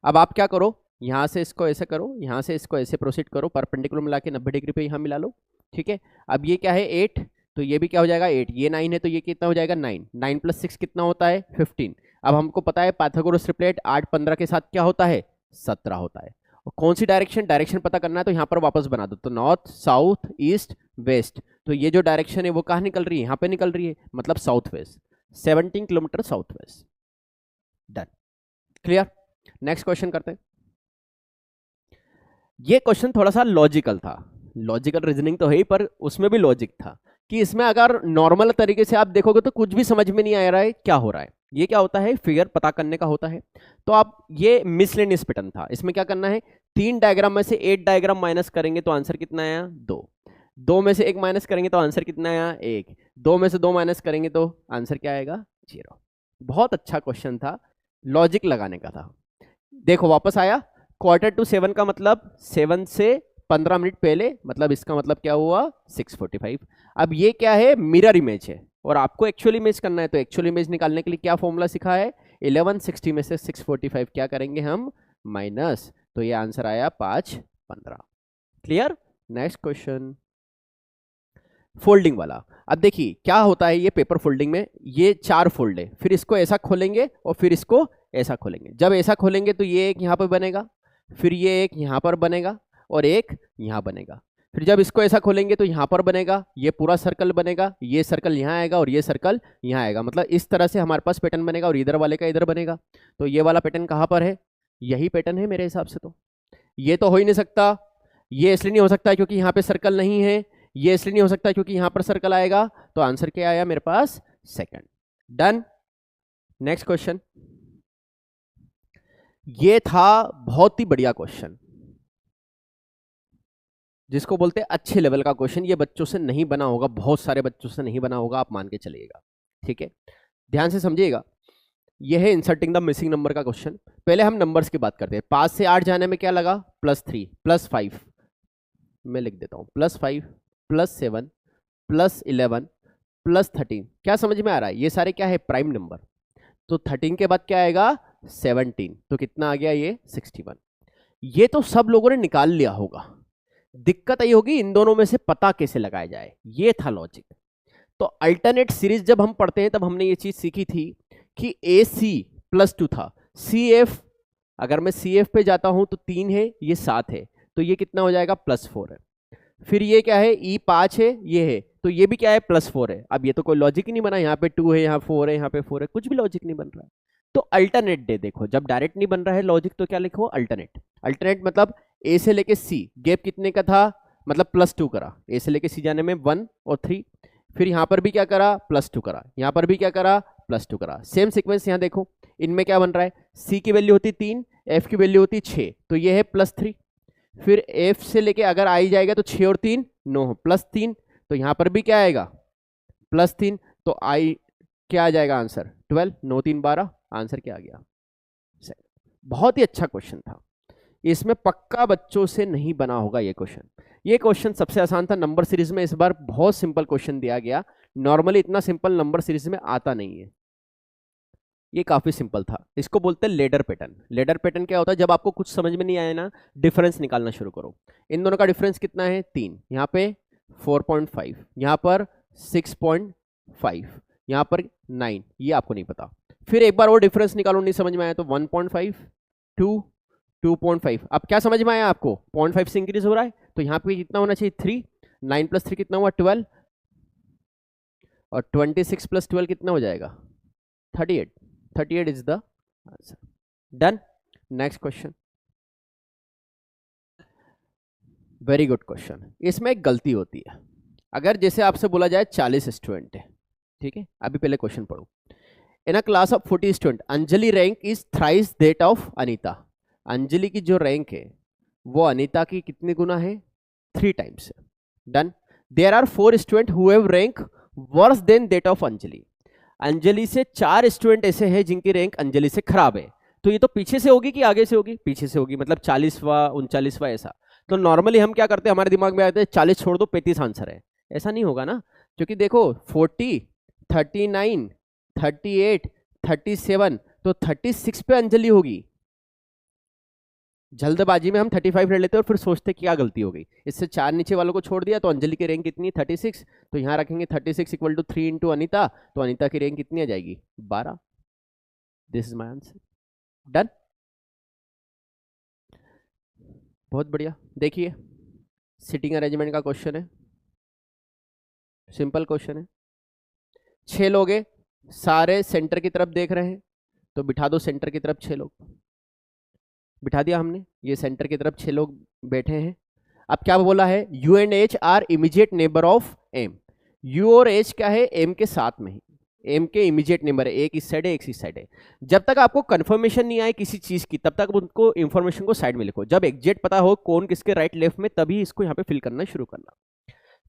अब आप क्या करो, यहां से इसको ऐसे करो, यहां से इसको ऐसे प्रोसीड करो, परपेंडिकुलर मिला के 90 डिग्री पे यहां मिला लो। ठीक है, अब ये क्या है 8, तो ये भी क्या हो जाएगा 8, ये 9 है तो ये कितना हो जाएगा 9, 9 + 6 कितना होता है 15। अब हमको पता है पाइथागोरस ट्रिपलेट 8 15 के साथ क्या होता है 17 होता है। और कौन सी डायरेक्शन पता करना है, तो यहाँ पर वापस बना दो, तो नॉर्थ साउथ ईस्ट वेस्ट, तो ये जो डायरेक्शन है वो कहाँ निकल रही है, यहाँ पे निकल रही है, मतलब south west, 17 kilometre south west. Done. Clear. Next question करते हैं। ये क्वेश्चन थोड़ा सा लॉजिकल था, लॉजिकल रीजनिंग तो है ही, पर उसमें भी लॉजिक था कि इसमें अगर नॉर्मल तरीके से आप देखोगे तो कुछ भी समझ में नहीं आ रहा है क्या हो रहा है। ये क्या होता है, फिगर पता करने का होता है। तो आप, ये मिसलेनियस पैटर्न था, इसमें क्या करना है, 3 डायग्राम में से 8 डायग्राम माइनस करेंगे तो आंसर कितना आया 2, 2 में से 1 माइनस करेंगे तो आंसर कितना आया 1, 2 में से 2 माइनस करेंगे तो आंसर क्या आएगा 0। बहुत अच्छा क्वेश्चन था, लॉजिक लगाने का था। देखो वापस आया, 6:45 का मतलब 7 से 15 मिनट पहले, मतलब इसका मतलब क्या हुआ 6:45। अब ये क्या है, मिरर इमेज है, और आपको एक्चुअल इमेज करना है, तो एक्चुअल इमेज निकालने के लिए क्या फॉर्मूला सिखा है, 1160 में से 6:45 क्या करेंगे हम माइनस, तो ये आंसर आया 5:15। क्लियर। नेक्स्ट क्वेश्चन, फोल्डिंग वाला। अब देखिए क्या होता है, ये पेपर फोल्डिंग में ये 4 फोल्ड है, फिर इसको ऐसा खोलेंगे और फिर इसको ऐसा खोलेंगे। जब ऐसा खोलेंगे तो ये एक यहाँ पर बनेगा, फिर ये एक यहाँ पर बनेगा और एक यहाँ बनेगा। फिर जब इसको ऐसा खोलेंगे तो यहाँ पर बनेगा, ये पूरा सर्कल बनेगा, ये सर्कल यहाँ आएगा और ये सर्कल यहाँ आएगा। मतलब इस तरह से हमारे पास पैटर्न बनेगा और इधर वाले का इधर बनेगा। तो ये वाला पैटर्न कहाँ पर है, यही पैटर्न है मेरे हिसाब से। तो ये तो हो ही नहीं सकता, ये इसलिए नहीं हो सकता क्योंकि यहाँ पे सर्कल नहीं है, ये इसलिए नहीं हो सकता क्योंकि यहाँ पर सर्कल आएगा। तो आंसर क्या आया मेरे पास सेकंड। डन। नेक्स्ट क्वेश्चन, ये था बहुत ही बढ़िया क्वेश्चन, जिसको बोलते हैं अच्छे लेवल का क्वेश्चन। ये बच्चों से नहीं बना होगा, बहुत सारे बच्चों से नहीं बना होगा, आप मान के चलिएगा। ठीक है, ध्यान से समझिएगा। यह है इंसर्टिंग द मिसिंग नंबर का क्वेश्चन। पहले हम नंबर्स की बात करते हैं। 5 से 8 जाने में क्या लगा, +3 +5, मैं लिख देता हूं +5 +7 +11 +13। क्या समझ में आ रहा है, ये सारे क्या है प्राइम नंबर। तो 13 के बाद क्या आएगा 17, तो कितना आ गया ये 61। ये तो सब लोगों ने निकाल लिया होगा, दिक्कत ये होगी इन दोनों में से पता कैसे लगाया जाए। ये था लॉजिक। तो अल्टरनेट सीरीज जब हम पढ़ते हैं तब हमने ये चीज सीखी थी कि AC +2 था, CF, अगर मैं CF पे जाता हूं तो 3 है, ये 7 है, तो ये कितना हो जाएगा +4 है। फिर ये क्या है E 5 है, ये है, तो ये भी क्या है +4 है। अब ये तो कोई लॉजिक ही नहीं बना, यहाँ पे 2 है, यहाँ 4 है, यहाँ पे 4 है, कुछ भी लॉजिक नहीं बन रहा है। तो अल्टरनेट दे देखो, जब डायरेक्ट नहीं बन रहा है लॉजिक तो क्या लिखो अल्टरनेट। अल्टरनेट मतलब A से लेके C गैप कितने का था, मतलब +2 करा, A से लेके C जाने में 1 और 3। फिर यहाँ पर भी क्या करा +2 करा, यहाँ पर भी क्या करा +2 करा। सेम सीक्वेंस यहाँ देखो, इनमें क्या बन रहा है, C की वैल्यू होती 3, F की वैल्यू होती 6, तो ये है +3। फिर F से लेके अगर आई जाएगा तो 6 और 3 9, +3, तो यहाँ पर भी क्या आएगा +3, तो आई क्या आ जाएगा आंसर 12, 9 3 12, आंसर क्या आ गया। बहुत ही अच्छा क्वेश्चन था, इसमें पक्का बच्चों से नहीं बना होगा ये क्वेश्चन। ये क्वेश्चन सबसे आसान था नंबर सीरीज में, इस बार बहुत सिंपल क्वेश्चन दिया गया। नॉर्मली इतना सिंपल नंबर सीरीज में आता नहीं है, ये काफी सिंपल था। इसको बोलते हैं लेडर पैटर्न। लेडर पैटर्न क्या होता है, जब आपको कुछ समझ में नहीं आया ना, डिफरेंस निकालना शुरू करो। इन दोनों का डिफरेंस कितना है 3, यहाँ पे 4.5, यहाँ पर 6.5, यहाँ पर 9, ये आपको नहीं पता। फिर एक बार वो डिफरेंस निकालो, नहीं समझ में आया तो 1.5 2 2.5। अब क्या समझ में आया आपको, 0.5 से इंक्रीज हो रहा है, तो यहाँ पे कितना होना चाहिए 3, 9 + 3 कितना हुआ 12, और 26 + 12 कितना हो जाएगा 38। 38 is the answer. Done. Next question, very good question. इसमें एक गलती होती है, अगर जैसे आपसे बोला जाए 40 स्टूडेंट है, ठीक है, अभी पहले क्वेश्चन पढ़ो। In a class of 40 student Anjali rank is thrice that of Anita. Anjali की जो रैंक है वो अनीता की कितनी गुना है 3 टाइम्स है। Done. There are 4 student who have rank worse than that of Anjali. Anjali से 4 स्टूडेंट ऐसे हैं जिनकी रैंक अंजलि से खराब है। तो ये तो पीछे से होगी कि आगे से होगी, पीछे से होगी, मतलब 40वां 39वां ऐसा। तो नॉर्मली हम क्या करते हैं, हमारे दिमाग में आते हैं 40 छोड़ दो 35 आंसर है, ऐसा नहीं होगा ना, क्योंकि देखो 40, 39, 38, 37, तो 36 पे अंजलि होगी। जल्दबाजी में हम 35 ले लेते हैं और फिर सोचते क्या गलती हो गई, इससे 4 नीचे वालों को छोड़ दिया, तो अंजलि की रैंक कितनी 36, तो यहां रखेंगे 36 इक्वल टू 3 इंटू अनिता, तो अनिता की रैंक कितनी आ जाएगी 12। This is my answer. Done, बहुत बढ़िया। देखिए सिटिंग अरेंजमेंट का क्वेश्चन है, सिंपल क्वेश्चन है। 6 लोग हैं, सारे सेंटर की तरफ देख रहे हैं, तो बिठा दो सेंटर की तरफ 6 लोग, बिठा दिया हमने, ये सेंटर की तरफ 6 लोग बैठे हैं। अब क्या बोला है, U and H are immediate neighbour of M. U और एच क्या है, एम के साथ में है, एम के इमीडिएट नेबर है, एक इस साइड है एक इस साइड है। जब तक आपको कंफर्मेशन नहीं आए किसी चीज की, तब तक उनको इंफॉर्मेशन को साइड में लिखो, जब एग्जैक्ट पता हो कौन किसके राइट लेफ्ट में, तभी इसको यहाँ पे फिल करना शुरू करना।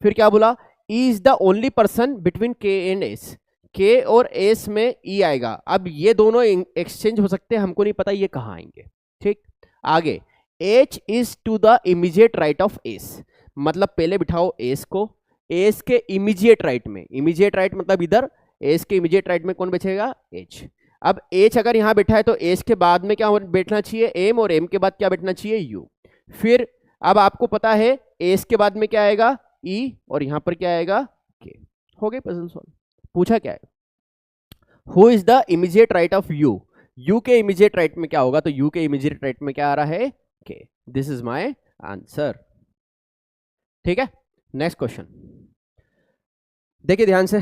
फिर क्या बोला, E is the only person between के एंड एस, के और एस में ई आएगा। अब ये दोनों एक्सचेंज हो सकते हैं, हमको नहीं पता ये कहाँ आएंगे, ठीक। आगे H is to the immediate right of S, मतलब पहले बिठाओ एस को, एस के इमीडिएट राइट में, इमीडिएट राइट मतलब इधर, एस के इमीडिएट राइट में कौन बैठेगा, एच। अब एच अगर यहां बैठा है तो एस के बाद में क्या बैठना चाहिए, एम, और एम के बाद क्या बैठना चाहिए, यू। फिर अब आपको पता है एस के बाद में क्या आएगा, ई, और यहां पर क्या आएगा, के। हो गए पजल सॉल्व। पूछा क्या है, who is the immediate right of you, you के इमीडिएट राइट में क्या होगा, तो यू के इमीडिएट राइट में क्या आ रहा है, के। दिस इज माय आंसर, ठीक है। नेक्स्ट क्वेश्चन देखिए ध्यान से,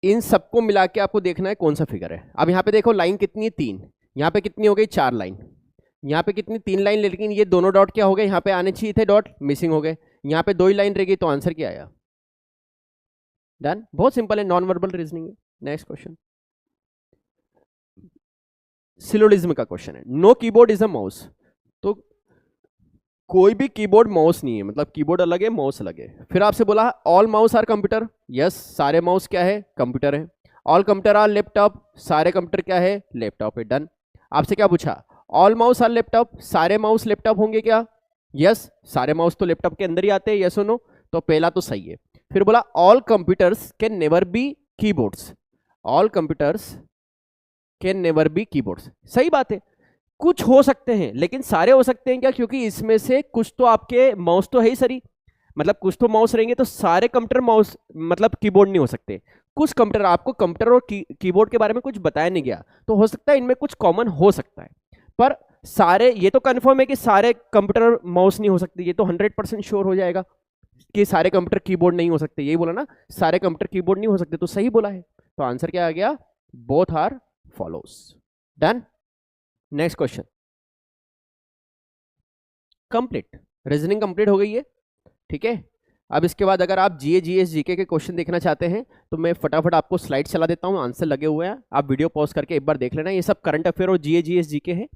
इन सबको मिला के आपको देखना है कौन सा फिगर है। अब यहां पे देखो लाइन कितनी है, 3, यहां पे कितनी हो गई, 4 लाइन, यहां पे कितनी, 3 लाइन, लेकिन ये दोनों डॉट क्या हो गए, यहां पे आने चाहिए थे डॉट, मिसिंग हो गए, यहां पे 2 ही लाइन रह गई, तो आंसर क्या आया, डन। बहुत सिंपल है, नॉन वर्बल रीजनिंग है। नेक्स्ट क्वेश्चन सिलोजिज्म का क्वेश्चन है, no keyboard is a mouse, तो कोई भी कीबोर्ड माउस नहीं है, मतलब कीबोर्ड अलग है माउस अलग है। फिर आपसे बोला all mouse are computer, yes सारे माउस क्या है, कंप्यूटर है। ऑल कंप्यूटर आर लैपटॉप, सारे कंप्यूटर क्या है, लैपटॉप है, डन। आपसे क्या पूछा, ऑल माउस आर लैपटॉप, सारे माउस लैपटॉप होंगे क्या, यस सारे माउस तो लैपटॉप के अंदर ही आते हैं, यस और नो, तो पहला तो सही है। फिर बोला all computers can never be keyboards, all computers can never be keyboards, सही बात है, कुछ हो सकते हैं लेकिन सारे हो सकते हैं क्या, क्योंकि इसमें से कुछ तो आपके माउस तो है ही सरी, मतलब कुछ तो माउस रहेंगे, तो सारे कंप्यूटर माउस मतलब कीबोर्ड नहीं हो सकते। कुछ कंप्यूटर, आपको कंप्यूटर और कीबोर्ड के बारे में कुछ बताया नहीं गया, तो हो सकता है इनमें कुछ कॉमन हो सकता है, पर सारे, ये तो कंफर्म है कि सारे कंप्यूटर माउस नहीं हो सकते, ये तो 100% श्योर हो जाएगा कि सारे कंप्यूटर कीबोर्ड नहीं हो सकते, यही बोला ना, सारे कंप्यूटर कीबोर्ड नहीं हो सकते, तो सही बोला है, तो आंसर क्या आ गया, both are follows, done. Next question complete, reasoning complete हो गई है, ठीक है। अब इसके बाद अगर आप जीए जीएस जीके के क्वेश्चन देखना चाहते हैं तो मैं फटाफट आपको स्लाइड चला देता हूं, आंसर लगे हुए हैं, आप वीडियो पॉज करके एक बार देख लेना। ये सब करंट अफेयर और जीए जीएस जीके है,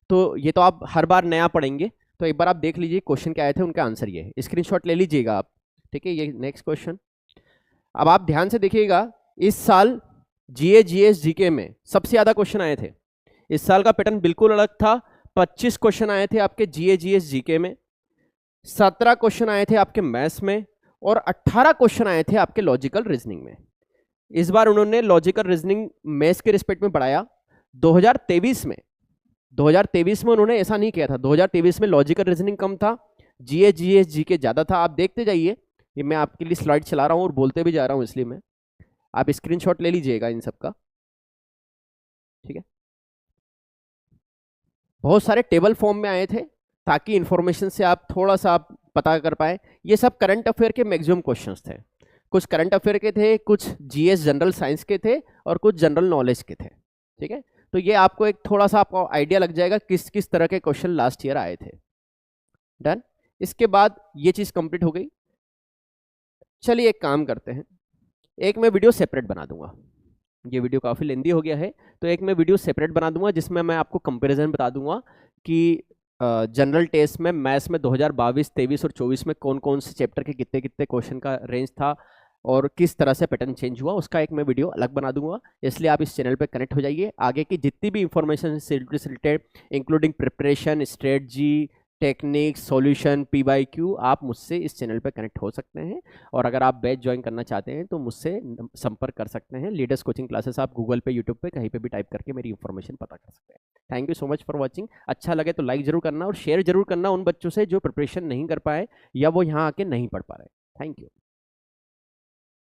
तो ये तो आप हर बार नया पढ़ेंगे, तो एक बार आप देख लीजिए क्वेश्चन क्या आए थे, उनका आंसर ये है, स्क्रीनशॉट ले लीजिएगा आप, ठीक है। ये नेक्स्ट क्वेश्चन, अब आप ध्यान से देखिएगा, इस साल जीए जीएस जीके में सबसे ज्यादा क्वेश्चन आए थे, इस साल का पैटर्न बिल्कुल अलग था। 25 क्वेश्चन आए थे आपके जीए जीएस जीके में, 17 क्वेश्चन आए थे आपके मैथ्स में, और 18 क्वेश्चन आए थे आपके लॉजिकल रीजनिंग में। इस बार उन्होंने लॉजिकल रीजनिंग मैथ्स के रिस्पेक्ट में बढ़ाया। 2023 में उन्होंने ऐसा नहीं किया था, 2023 में लॉजिकल रीजनिंग कम था, जीए जीएस जीके ज्यादा था। आप देखते जाइए, ये मैं आपके लिए स्लाइड चला रहा हूं और बोलते भी जा रहा हूं, इसलिए मैं, आप स्क्रीनशॉट ले लीजिएगा इन सबका, ठीक है। बहुत सारे टेबल फॉर्म में आए थे ताकि इंफॉर्मेशन से आप थोड़ा सा आप पता कर पाए। ये सब करंट अफेयर के मैक्सिमम क्वेश्चंस थे, कुछ करंट अफेयर के थे, कुछ जीएस जनरल साइंस के थे, और कुछ जनरल नॉलेज के थे, ठीक है। तो ये आपको एक थोड़ा सा आपको आइडिया लग जाएगा किस किस तरह के क्वेश्चन लास्ट ईयर आए थे, डन। इसके बाद ये चीज कंप्लीट हो गई। चलिए एक काम करते हैं, एक मैं वीडियो सेपरेट बना दूंगा, ये वीडियो काफ़ी लेंदी हो गया है, तो एक मैं वीडियो सेपरेट बना दूंगा जिसमें मैं आपको कंपैरिजन बता दूंगा कि जनरल टेस्ट में मैथ्स में 2022, 23 और 24 में कौन कौन से चैप्टर के कितने कितने क्वेश्चन का रेंज था और किस तरह से पैटर्न चेंज हुआ, उसका एक मैं वीडियो अलग बना दूंगा। इसलिए आप इस चैनल पे कनेक्ट हो जाइए, आगे की जितनी भी इंफॉर्मेशन से related including preparation, strategy, technique solution PYQ, आप मुझसे इस चैनल पे कनेक्ट हो सकते हैं। और अगर आप बैच ज्वाइन करना चाहते हैं तो मुझसे संपर्क कर सकते हैं। लीडर्स कोचिंग क्लासेस आप गूगल पे, यूट्यूब पे, कहीं पे भी टाइप करके मेरी इन्फॉर्मेशन पता कर सकते हैं। Thank you so much for watching. अच्छा लगे तो लाइक जरूर करना और शेयर जरूर करना उन बच्चों से जो प्रिपरेशन नहीं कर पाए या वो यहाँ आके नहीं पढ़ पा रहे। Thank you.